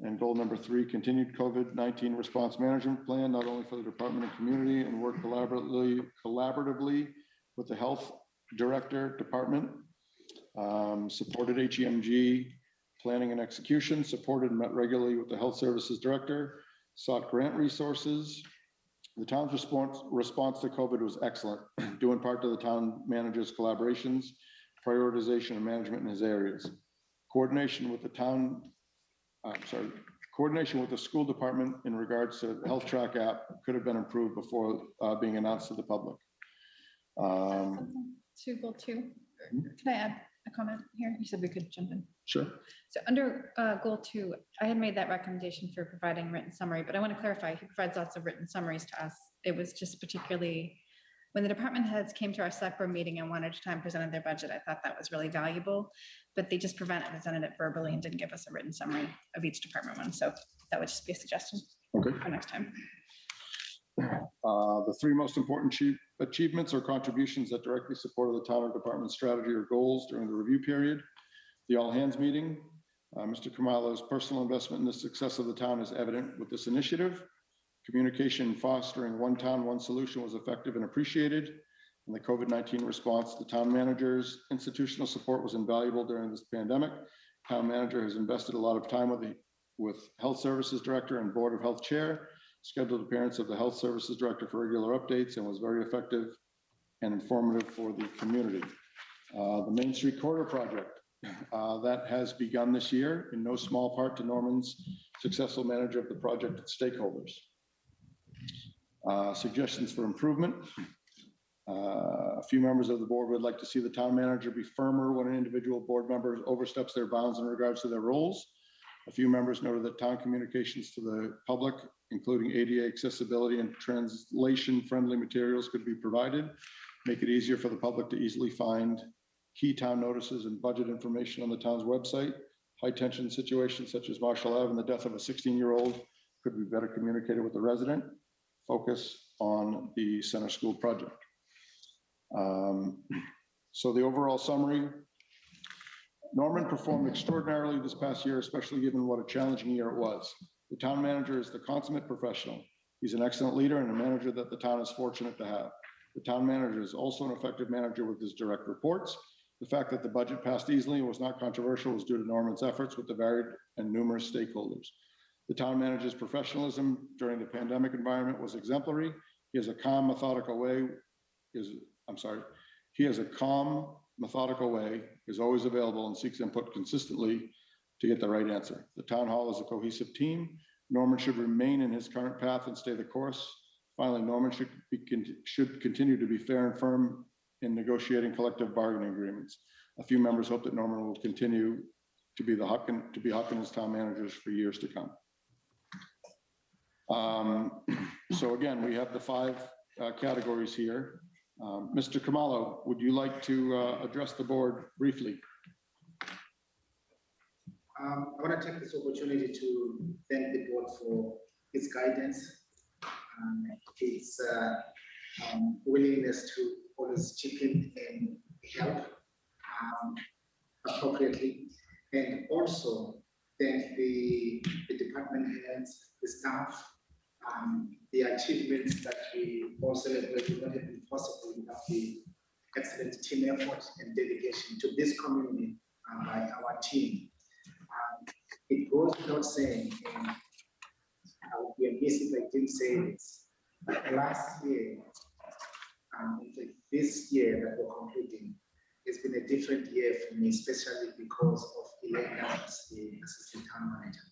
Speaker 1: And goal number three, continued COVID-19 response management plan, not only for the department and community, and work collaboratively with the health director department, supported HEMG planning and execution, supported and met regularly with the health services director, sought grant resources. The town's response to COVID was excellent, due in part to the town manager's collaborations, prioritization and management in his areas. Coordination with the school department in regards to the Health Track app could have been improved before being announced to the public.
Speaker 15: To goal two, can I add a comment here? You said we could jump in.
Speaker 1: Sure.
Speaker 15: So under goal two, I had made that recommendation for providing written summary, but I want to clarify, he provides lots of written summaries to us. It was just particularly when the department heads came to our select board meeting and one at a time presented their budget, I thought that was really valuable, but they just presented it verbally and didn't give us a written summary of each department one. So that would just be a suggestion for next time.
Speaker 1: The three most important achievements or contributions that directly supported the town or department strategy or goals during the review period. The all hands meeting. Mr. Khumalo's personal investment in the success of the town is evident with this initiative. Communication fostering one town, one solution was effective and appreciated. In the COVID-19 response, the town manager's institutional support was invaluable during this pandemic. Town manager has invested a lot of time with health services director and board of health chair, scheduled appearance of the health services director for regular updates, and was very effective and informative for the community. The Main Street Corridor project that has begun this year, in no small part to Norman's successful manager of the project and stakeholders. Suggestions for improvement. A few members of the board would like to see the town manager be firmer when an individual board member oversteps their bounds in regards to their roles. A few members noted that town communications to the public, including ADA accessibility and translation-friendly materials, could be provided, make it easier for the public to easily find key town notices and budget information on the town's website. High-tension situations such as Marshall Ave and the death of a 16-year-old could be better communicated with the resident. Focus on the center school project. So the overall summary, Norman performed extraordinarily this past year, especially given what a challenging year it was. The town manager is the consummate professional. He's an excellent leader and a manager that the town is fortunate to have. The town manager is also an effective manager with his direct reports. The fact that the budget passed easily and was not controversial was due to Norman's efforts with the varied and numerous stakeholders. The town manager's professionalism during the pandemic environment was exemplary. He has a calm, methodical way, is always available and seeks input consistently to get the right answer. The town hall is a cohesive team. Norman should remain in his current path and stay the course. Finally, Norman should continue to be fair and firm in negotiating collective bargaining agreements. A few members hope that Norman will continue to be Hopkins town managers for years to come. So again, we have the five categories here. Mr. Khumalo, would you like to address the board briefly?
Speaker 10: I want to take this opportunity to thank the board for its guidance, its willingness to always chip in and help appropriately, and also thank the department heads, the staff. The achievements that we all celebrate would not have been possible without the excellent team effort and dedication to this community by our team. It goes without saying, and I would be amiss if I didn't say this, but last year, this year that we're concluding, it's been a different year for me, especially because of Elena as the assistant town manager.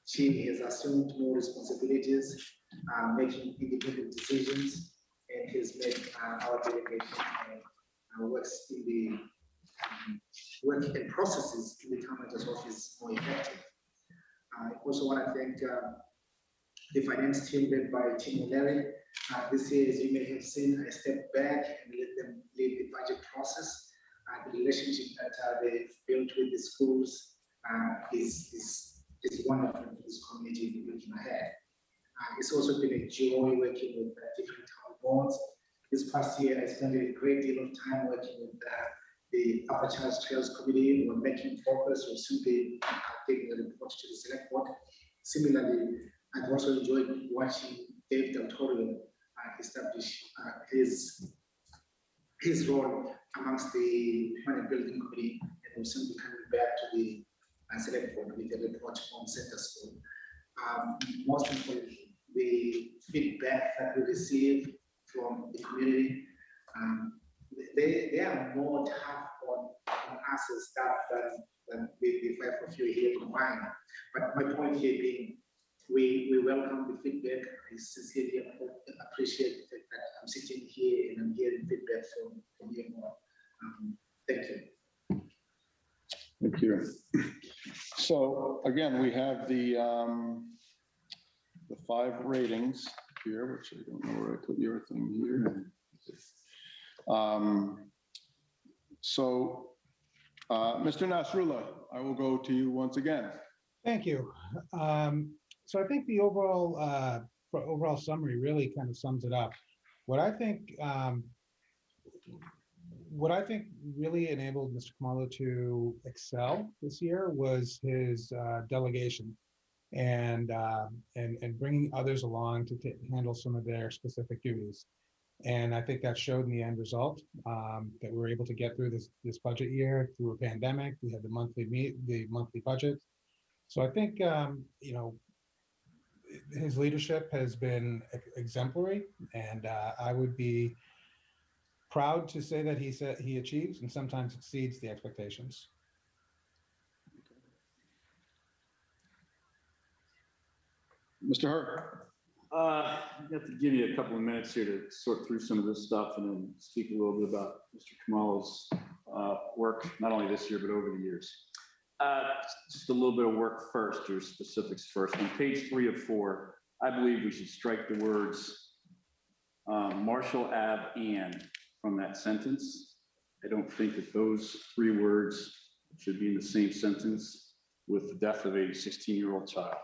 Speaker 10: She has assumed more responsibilities, making independent decisions, and has made our delegation works in the work and processes in the town manager's office more effective. I also want to thank the finance team led by Tim O'Leary. This year, as you may have seen, I stepped back and let them lead the budget process. The relationship that they've built with the schools is wonderful for this community looking ahead. It's also been a joy working with different town boards. This past year, I spent a great deal of time working with the Upper Charles Trails Committee. We're making progress. We'll soon be taking the report to the select board. Similarly, I've also enjoyed watching Dave Del Toro establish his role amongst the Permanent Building Committee, and we'll soon be coming back to the select board with a report on Center School. Most importantly, the feedback that we receive from the community, they are more tough on us as staff than the 5 of you here combined. But my point here being, we welcome the feedback. I sincerely appreciate the fact that I'm sitting here and I'm hearing feedback from you more. Thank you.
Speaker 1: Thank you. So again, we have the 5 ratings here, which I don't know where I put your thing here. Mr. Nasrullah, I will go to you once again.
Speaker 2: Thank you. So I think the overall summary really kind of sums it up. What I think really enabled Mr. Khumalo to excel this year was his delegation and bringing others along to handle some of their specific duties. And I think that showed in the end result, that we were able to get through this budget year through a pandemic. We had the monthly budget. So I think his leadership has been exemplary, and I would be proud to say that he achieves and sometimes exceeds the expectations.
Speaker 1: Mr. Hurd.
Speaker 14: I have to give you a couple of minutes here to sort through some of this stuff and then speak a little bit about Mr. Khumalo's work, not only this year, but over the years. Just a little bit of work first, or specifics first. On page 3 of 4, I believe we should strike the words Marshall Ave and from that sentence. I don't think that those 3 words should be in the same sentence with the death of a 16-year-old child.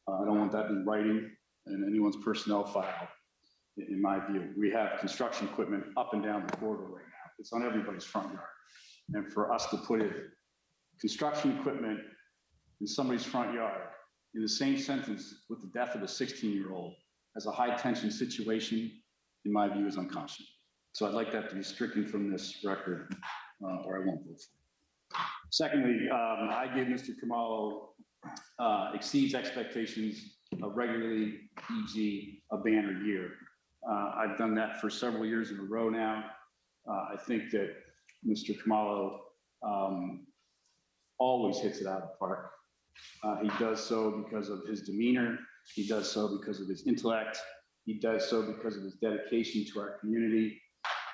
Speaker 14: I don't want that in writing in anyone's personnel file, in my view. We have construction equipment up and down the corridor right now. It's on everybody's front yard. And for us to put it, construction equipment in somebody's front yard in the same sentence with the death of a 16-year-old as a high-tension situation, in my view, is unconscionable. So I'd like that to be stricken from this record, or I won't vote for it. Secondly, I give Mr. Khumalo exceeds expectations regularly, e.g. a banner year. I've done that for several years in a row now. I think that Mr. Khumalo always hits it out of the park. He does so because of his demeanor. He does so because of his intellect. He does so because of his dedication to our community.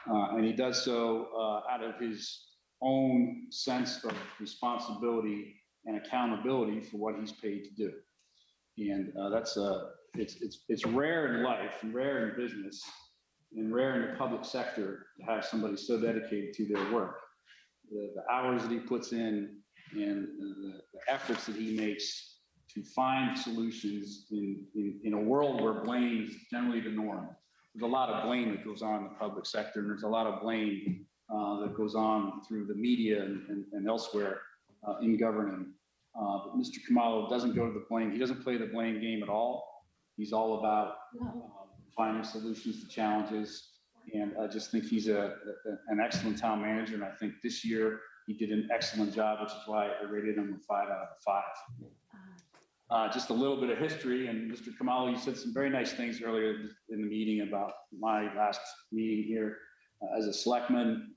Speaker 14: And he does so out of his own sense of responsibility and accountability for what he's paid to do. And it's rare in life and rare in business and rare in the public sector to have somebody so dedicated to their work. The hours that he puts in and the efforts that he makes to find solutions in a world where blame is generally the norm. There's a lot of blame that goes on in the public sector, and there's a lot of blame that goes on through the media and elsewhere in governing. But Mr. Kamalo doesn't go to the blame. He doesn't play the blame game at all. He's all about finding solutions to challenges. And I just think he's an excellent town manager. And I think this year he did an excellent job, which is why I rated him a 5 out of 5. Just a little bit of history. And Mr. Kamalo, you said some very nice things earlier in the meeting about my last meeting here as a selectman.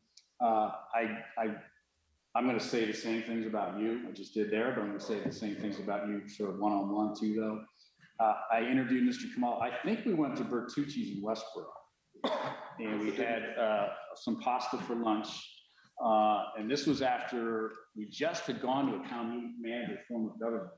Speaker 14: I'm going to say the same things about you. I just did there, but I'm going to say the same things about you sort of one-on-one too, though. I interviewed Mr. Kamalo. I think we went to Bertucci's in Westboro, and we had some pasta for lunch. And this was after we just had gone to a town manager form of government.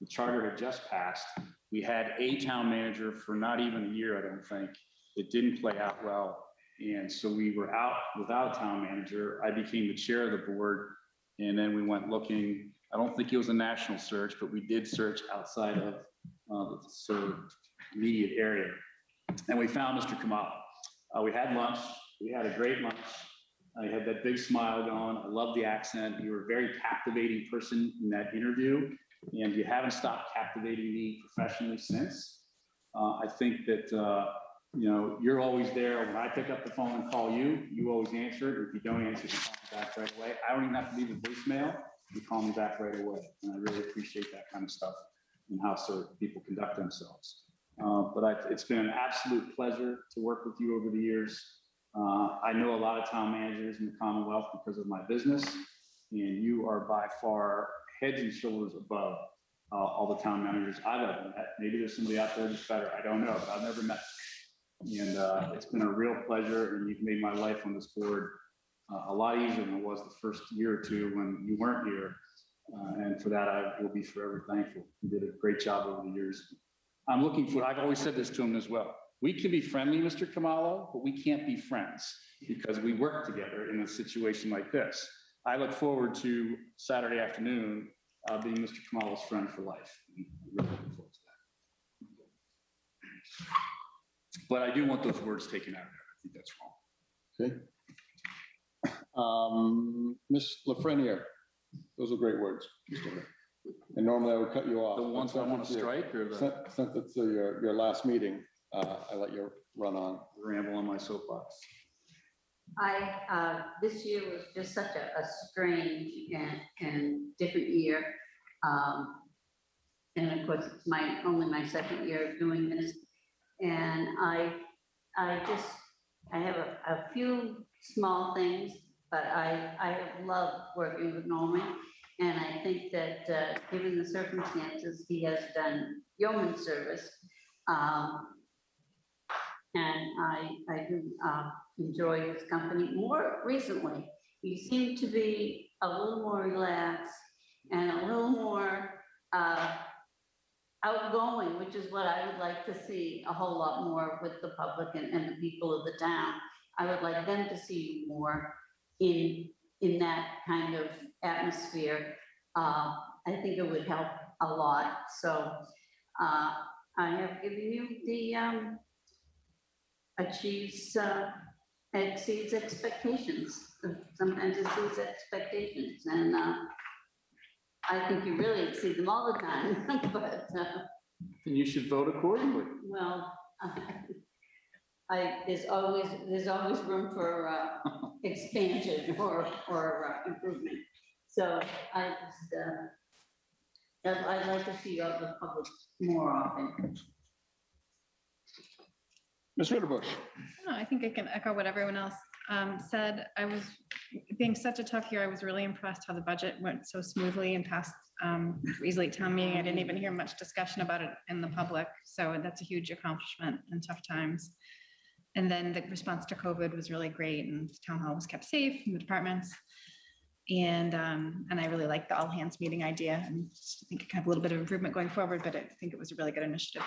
Speaker 14: The charter had just passed. We had a town manager for not even a year, I don't think. It didn't play out well. And so we were out without a town manager. I became the chair of the board. And then we went looking. I don't think it was a national search, but we did search outside of the sort of immediate area. And we found Mr. Kamalo. We had lunch. We had a great lunch. I had that big smile going. I love the accent. You were a very captivating person in that interview. And you haven't stopped captivating me professionally since. I think that you know, you're always there. When I pick up the phone and call you, you always answer it. If you don't answer, you call me back right away. I don't even have to leave a voicemail. You call me back right away. And I really appreciate that kind of stuff and how sort of people conduct themselves. It's been an absolute pleasure to work with you over the years. I know a lot of town managers in the Commonwealth because of my business, and you are by far heads and shoulders above all the town managers I've ever met. Maybe there's somebody out there that's better. I don't know, but I've never met them. And it's been a real pleasure, and you've made my life on this board a lot easier than it was the first year or two when you weren't here. And for that, I will be forever thankful. You did a great job over the years. I'm looking for, I've always said this to him as well. We can be friendly, Mr. Kamalo, but we can't be friends because we work together in a situation like this. I look forward to Saturday afternoon being Mr. Kamalo's friend for life. I'm really looking forward to that. But I do want those words taken out of there. I think that's wrong.
Speaker 1: Okay. Ms. Lafreniere, those are great words. And normally I would cut you off.
Speaker 14: The ones I want to strike, or
Speaker 1: since it's your last meeting, I let you run on.
Speaker 14: Ramble on my soapbox.
Speaker 9: This year was just such a strange and different year. And of course, it's only my second year of doing this. And I have a few small things, but I have loved working with Norman. And I think that given the circumstances, he has done yeoman service. And I do enjoy his company. More recently, he seemed to be a little more relaxed and a little more outgoing, which is what I would like to see a whole lot more with the public and the people of the town. I would like them to see you more in that kind of atmosphere. I think it would help a lot. So I have given you the exceeds expectations. Sometimes exceeds expectations, and I think you really exceed them all the time. But
Speaker 14: then you should vote accordingly.
Speaker 9: Well, there's always room for expansion or improvement. So I'd like to see out the public more often.
Speaker 1: Ms. Ritterbusch.
Speaker 15: I think I can echo what everyone else said. Being such a tough year, I was really impressed how the budget went so smoothly and passed easily at town meeting. I didn't even hear much discussion about it in the public. So that's a huge accomplishment in tough times. And then the response to COVID was really great, and the town hall was kept safe in the departments. And I really like the all hands meeting idea, and I think it can have a little bit of improvement going forward, but I think it was a really good initiative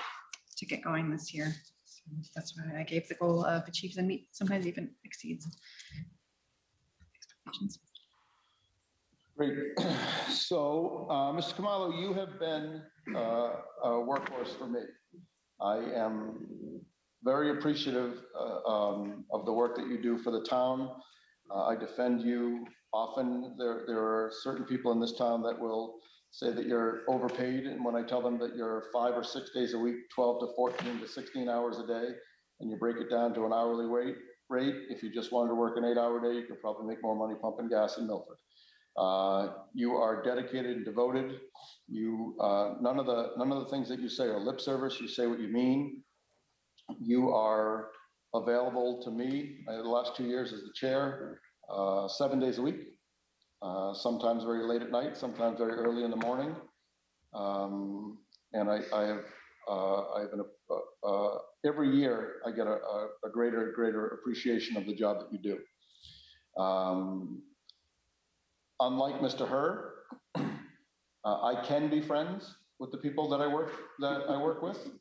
Speaker 15: to get going this year. So that's why I gave the goal of achieves and meet, sometimes even exceeds expectations.
Speaker 1: Great. So, Mr. Kamalo, you have been a workhorse for me. I am very appreciative of the work that you do for the town. I defend you often. There are certain people in this town that will say that you're overpaid, and when I tell them that you're 5 or 6 days a week, 12 to 14 to 16 hours a day, and you break it down to an hourly rate, if you just wanted to work an 8-hour day, you could probably make more money pumping gas in Milford. You are dedicated and devoted. You none of the things that you say are lip service. You say what you mean. You are available to me the last 2 years as the chair, 7 days a week, sometimes very late at night, sometimes very early in the morning. And every year I get a greater appreciation of the job that you do. Unlike Mr. Herr, I can be friends with the people that I work with,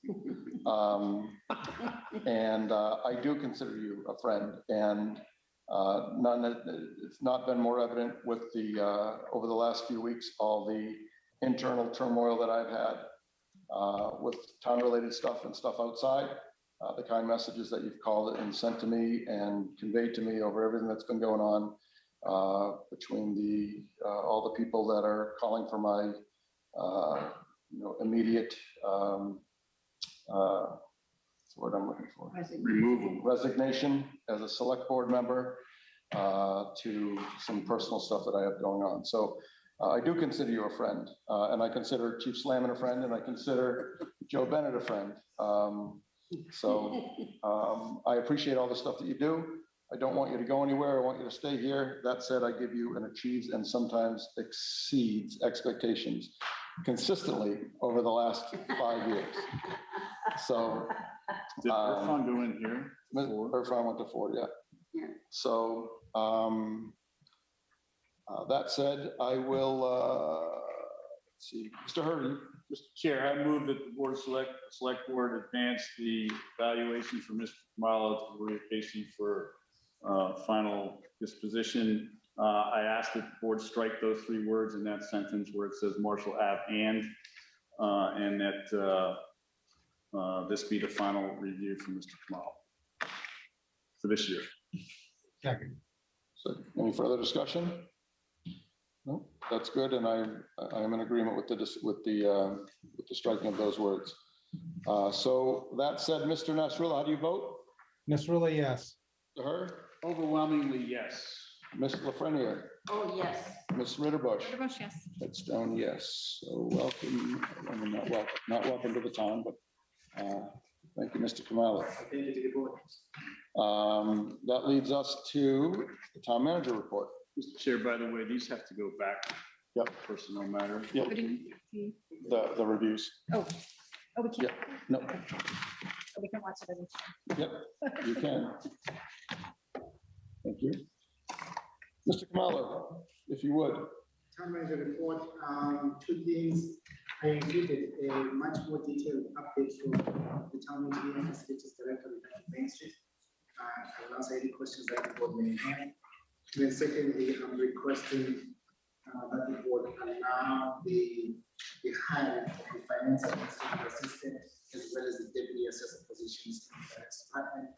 Speaker 1: and I do consider you a friend. And it's not been more evident with the over the last few weeks, all the internal turmoil that I've had with town-related stuff and stuff outside. The kind messages that you've called and sent to me and conveyed to me over everything that's been going on. Between all the people that are calling for my immediate what's the word I'm looking for? Resignation as a select board member, to some personal stuff that I have going on. So I do consider you a friend, and I consider Chief Slammin a friend, and I consider Joe Bennett a friend. I appreciate all the stuff that you do. I don't want you to go anywhere. I want you to stay here. That said, I give you and achieves and sometimes exceeds expectations consistently over the last 5 years. So,
Speaker 14: did Irfan go in here?
Speaker 1: Irfan went to Ford, yeah. So, that said, I will, let's see, Mr. Hurley.
Speaker 14: Mr. Chair, I move that the Board of Select Board advance the evaluation for Mr. Kamala to Gloria Casey for final disposition. I ask that the board strike those 3 words in that sentence where it says Marshall Ave and that this be the final review for Mr. Kamala for this year.
Speaker 2: Second.
Speaker 1: So any further discussion? No, that's good, and I am in agreement with the striking of those words. So that said, Mr. Nasrullah, how do you vote?
Speaker 2: Nasrullah, yes.
Speaker 1: Mr. Herr?
Speaker 14: Overwhelmingly, yes.
Speaker 1: Ms. Lafreniere?
Speaker 9: Oh, yes.
Speaker 1: Ms. Ritterbusch?
Speaker 15: Ritterbusch, yes.
Speaker 1: Ed Stone, yes. So welcome, I mean, not welcome to the town, but thank you, Mr. Kamala.
Speaker 10: Thank you to the board.
Speaker 1: That leads us to the town manager report.
Speaker 14: Mr. Chair, by the way, these have to go back.
Speaker 1: Yep.
Speaker 14: Personnel matter.
Speaker 1: Yep.
Speaker 15: What do you mean?
Speaker 1: The reviews.
Speaker 15: Oh, we can't.
Speaker 1: No.
Speaker 15: Oh, we can watch it as a.
Speaker 1: Yep, you can. Thank you. Mr. Kamala, if you would.
Speaker 10: Town manager report, 2 things. I included a much more detailed update from the town engineer, facilities director of Main Street. I'll answer any questions that the board may have. And then secondly, I'm requesting that the board allow the hiring of the finance administrative assistant as well as the deputy assessor positions in the next department.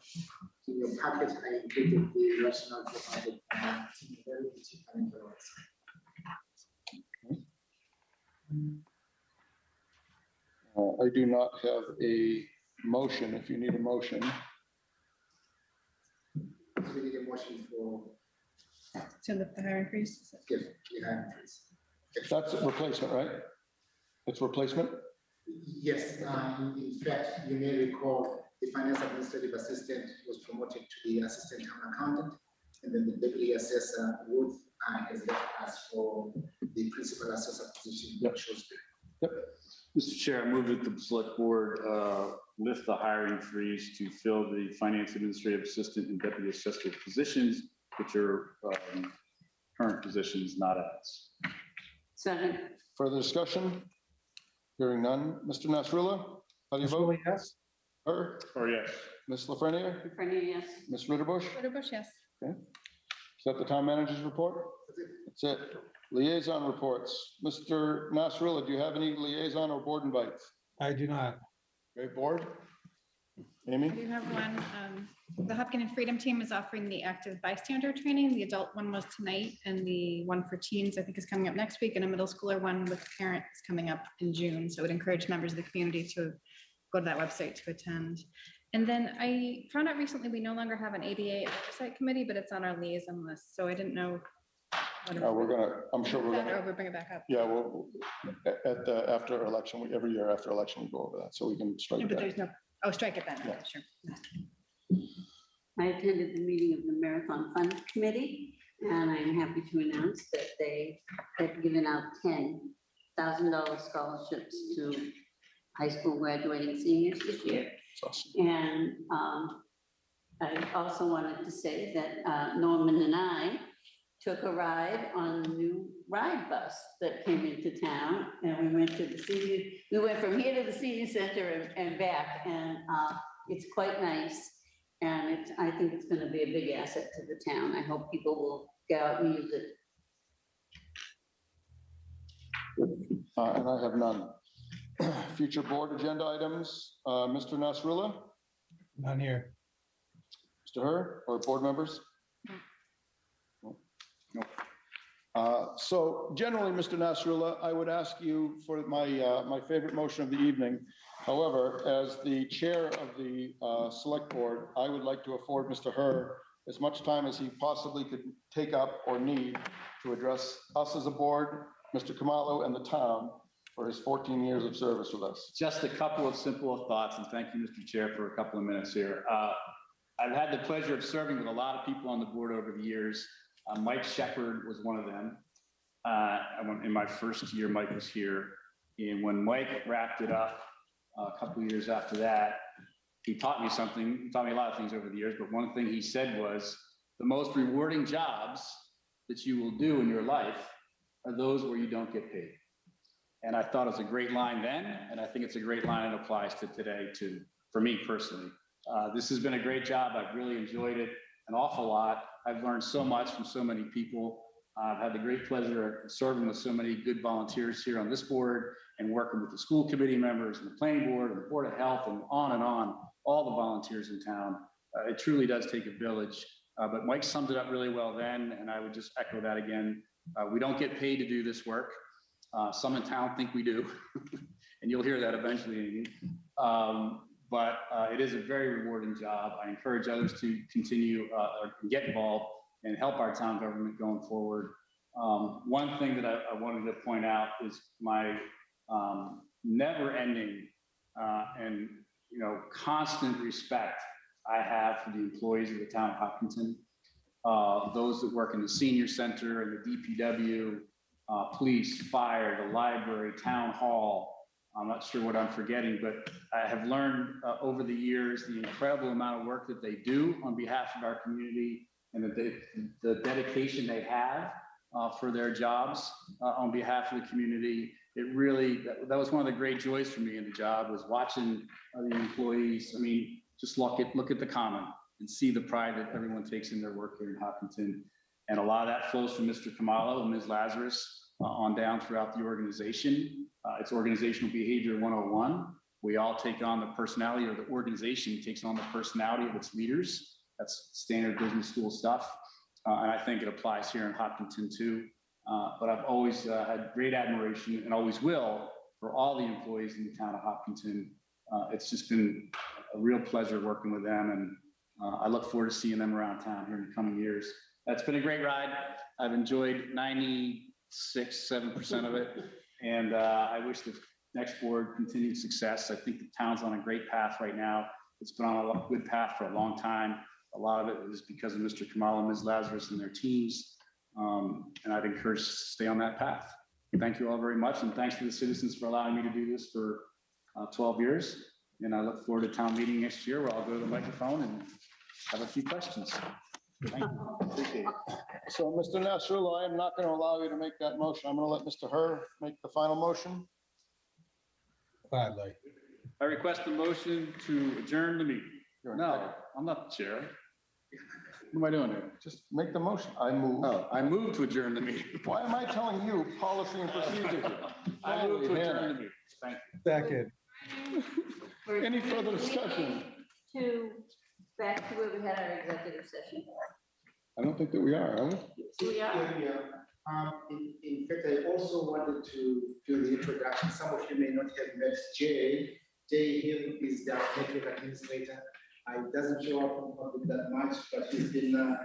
Speaker 10: In your package, I included the rationale provided by Tim Berry, the chief financial officer.
Speaker 1: I do not have a motion. If you need a motion.
Speaker 10: We need a motion for
Speaker 15: To lift the hiring freeze.
Speaker 10: the hiring freeze.
Speaker 1: That's a replacement, right? It's replacement?
Speaker 10: Yes, in fact, you may recall the finance administrative assistant was promoted to the assistant town accountant, and then the deputy assessor Wood has left us for the principal assessor position.
Speaker 1: Yep. Yep.
Speaker 14: Mr. Chair, I move that the select board lift the hiring freeze to fill the finance administrative assistant and deputy assessor positions, which are current positions, not ads.
Speaker 9: Second.
Speaker 1: Further discussion? Hearing none. Mr. Nasrullah, how do you vote?
Speaker 2: Yes.
Speaker 1: Her?
Speaker 14: Or yes.
Speaker 1: Ms. Lafreniere?
Speaker 9: Lafreniere, yes.
Speaker 1: Ms. Ritterbusch?
Speaker 15: Ritterbusch, yes.
Speaker 1: Okay. Is that the town manager's report? That's it. Liaison reports. Mr. Nasrullah, do you have any liaison or board invites?
Speaker 2: I do not.
Speaker 1: Okay, board? Amy?
Speaker 15: I do have one. The Hopkinen Freedom Team is offering the active bystander training. The adult one was tonight, and the one for teens, I think, is coming up next week, and a middle schooler one with parents is coming up in June. So I would encourage members of the community to go to that website to attend. And then I found out recently we no longer have an ADA oversight committee, but it's on our liaison list. So I didn't know.
Speaker 1: I'm sure we're gonna.
Speaker 15: We'll bring it back up.
Speaker 1: Yeah, well, after election, every year after election, we go over that, so we can strike
Speaker 15: No, but
Speaker 1: that.
Speaker 15: there's no, oh, strike it then.
Speaker 1: Yeah.
Speaker 15: Okay, sure.
Speaker 9: I attended the meeting of the Marathon Fund Committee, and I'm happy to announce that they have given out $10,000 scholarships to high school graduating seniors this year. And I also wanted to say that Norman and I took a ride on the new ride bus that came into town, and we went from here to the senior center and back, and it's quite nice. And I think it's going to be a big asset to the town. I hope people will go out and use it.
Speaker 1: And I have none. Future board agenda items, Mr. Nasrullah?
Speaker 2: None here.
Speaker 1: Mr. Hur, or board members? No. So generally, Mr. Nasrullah, I would ask you for my favorite motion of the evening. However, as the chair of the select board, I would like to afford Mr. Hur as much time as he possibly could take up or need to address us as a board, Mr. Khumalo, and the town for his 14 years of service with us.
Speaker 14: Just a couple of simple thoughts, and thank you, Mr. Chair, for a couple of minutes here. I've had the pleasure of serving with a lot of people on the board over the years. Mike Shepard was one of them. In my first year, Mike was here. And when Mike wrapped it up a couple of years after that, he taught me something. He taught me a lot of things over the years, but one thing he said was, the most rewarding jobs that you will do in your life are those where you don't get paid. And I thought it was a great line then, and I think it's a great line that applies to today too, for me personally. This has been a great job. I've really enjoyed it an awful lot. I've learned so much from so many people. I've had the great pleasure of serving with so many good volunteers here on this board and working with the school committee members and the planning board and the Board of Health and on, all the volunteers in town. It truly does take a village. But Mike summed it up really well then, and I would just echo that again. We don't get paid to do this work. Some in town think we do, and you'll hear that eventually, Amy. But it is a very rewarding job. I encourage others to continue or get involved and help our town government going forward. One thing that I wanted to point out is my never-ending and constant respect I have for the employees of the town of Hopkinton, those that work in the senior center and the DPW, police, fire, the library, town hall. I'm not sure what I'm forgetting, but I have learned over the years the incredible amount of work that they do on behalf of our community and the dedication they have for their jobs on behalf of the community. It really, that was one of the great joys for me in the job, was watching the employees. I mean, just look at the common and see the pride that everyone takes in their work here in Hopkinton. And a lot of that flows from Mr. Khumalo and Ms. Lazarus on down throughout the organization. It's organizational behavior 101. We all take on the personality, or the organization takes on the personality of its leaders. That's standard business school stuff. And I think it applies here in Hopkinton too. But I've always had great admiration, and always will, for all the employees in the town of Hopkinton. It's just been a real pleasure working with them, and I look forward to seeing them around town here in the coming years. It's been a great ride. I've enjoyed 96-7% of it, and I wish the next board continued success. I think the town's on a great path right now. It's been on a good path for a long time. A lot of it is because of Mr. Khumalo and Ms. Lazarus and their teams, and I'd encourage to stay on that path. Thank you all very much, and thanks to the citizens for allowing me to do this for 12 years. And I look forward to town meeting next year, where I'll go to the microphone and have a few questions. Thank you. Appreciate it.
Speaker 1: So, Mr. Nasrullah, I am not going to allow you to make that motion. I'm going to let Mr. Hur make the final motion.
Speaker 2: Gladly.
Speaker 14: I request a motion to adjourn the meeting. No, I'm not the chair. What am I doing here?
Speaker 1: Just make the motion. I move.
Speaker 14: Oh, I move to adjourn the meeting.
Speaker 1: Why am I telling you policy and procedure?
Speaker 14: I move to adjourn the meeting. Thank you.
Speaker 2: Second.
Speaker 1: Any further discussion?
Speaker 9: to, back to where we had our executive session?
Speaker 1: I don't think that we are we?
Speaker 9: We are.
Speaker 10: In fact, I also wanted to do the introduction. Some of you may not have met Jay. Jay Hill is the network administrator. He doesn't show up in public that much, but he's been,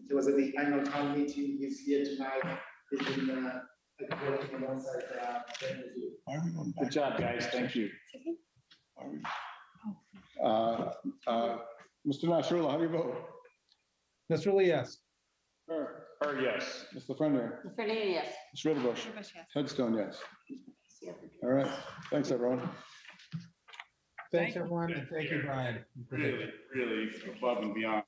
Speaker 10: he was at the annual town meeting. He's here tonight. He's been working alongside
Speaker 14: Good job, guys. Thank you.
Speaker 1: Mr. Nasrullah, how do you vote?
Speaker 2: Mr. Lee, yes.
Speaker 14: Or yes.
Speaker 1: Mr. Frenier?
Speaker 9: For me, yes.
Speaker 1: Ms. Ritterbush? Headstone, yes. All right, thanks, everyone.
Speaker 2: Thanks, everyone, and thank you, Brian.
Speaker 14: Really above and beyond.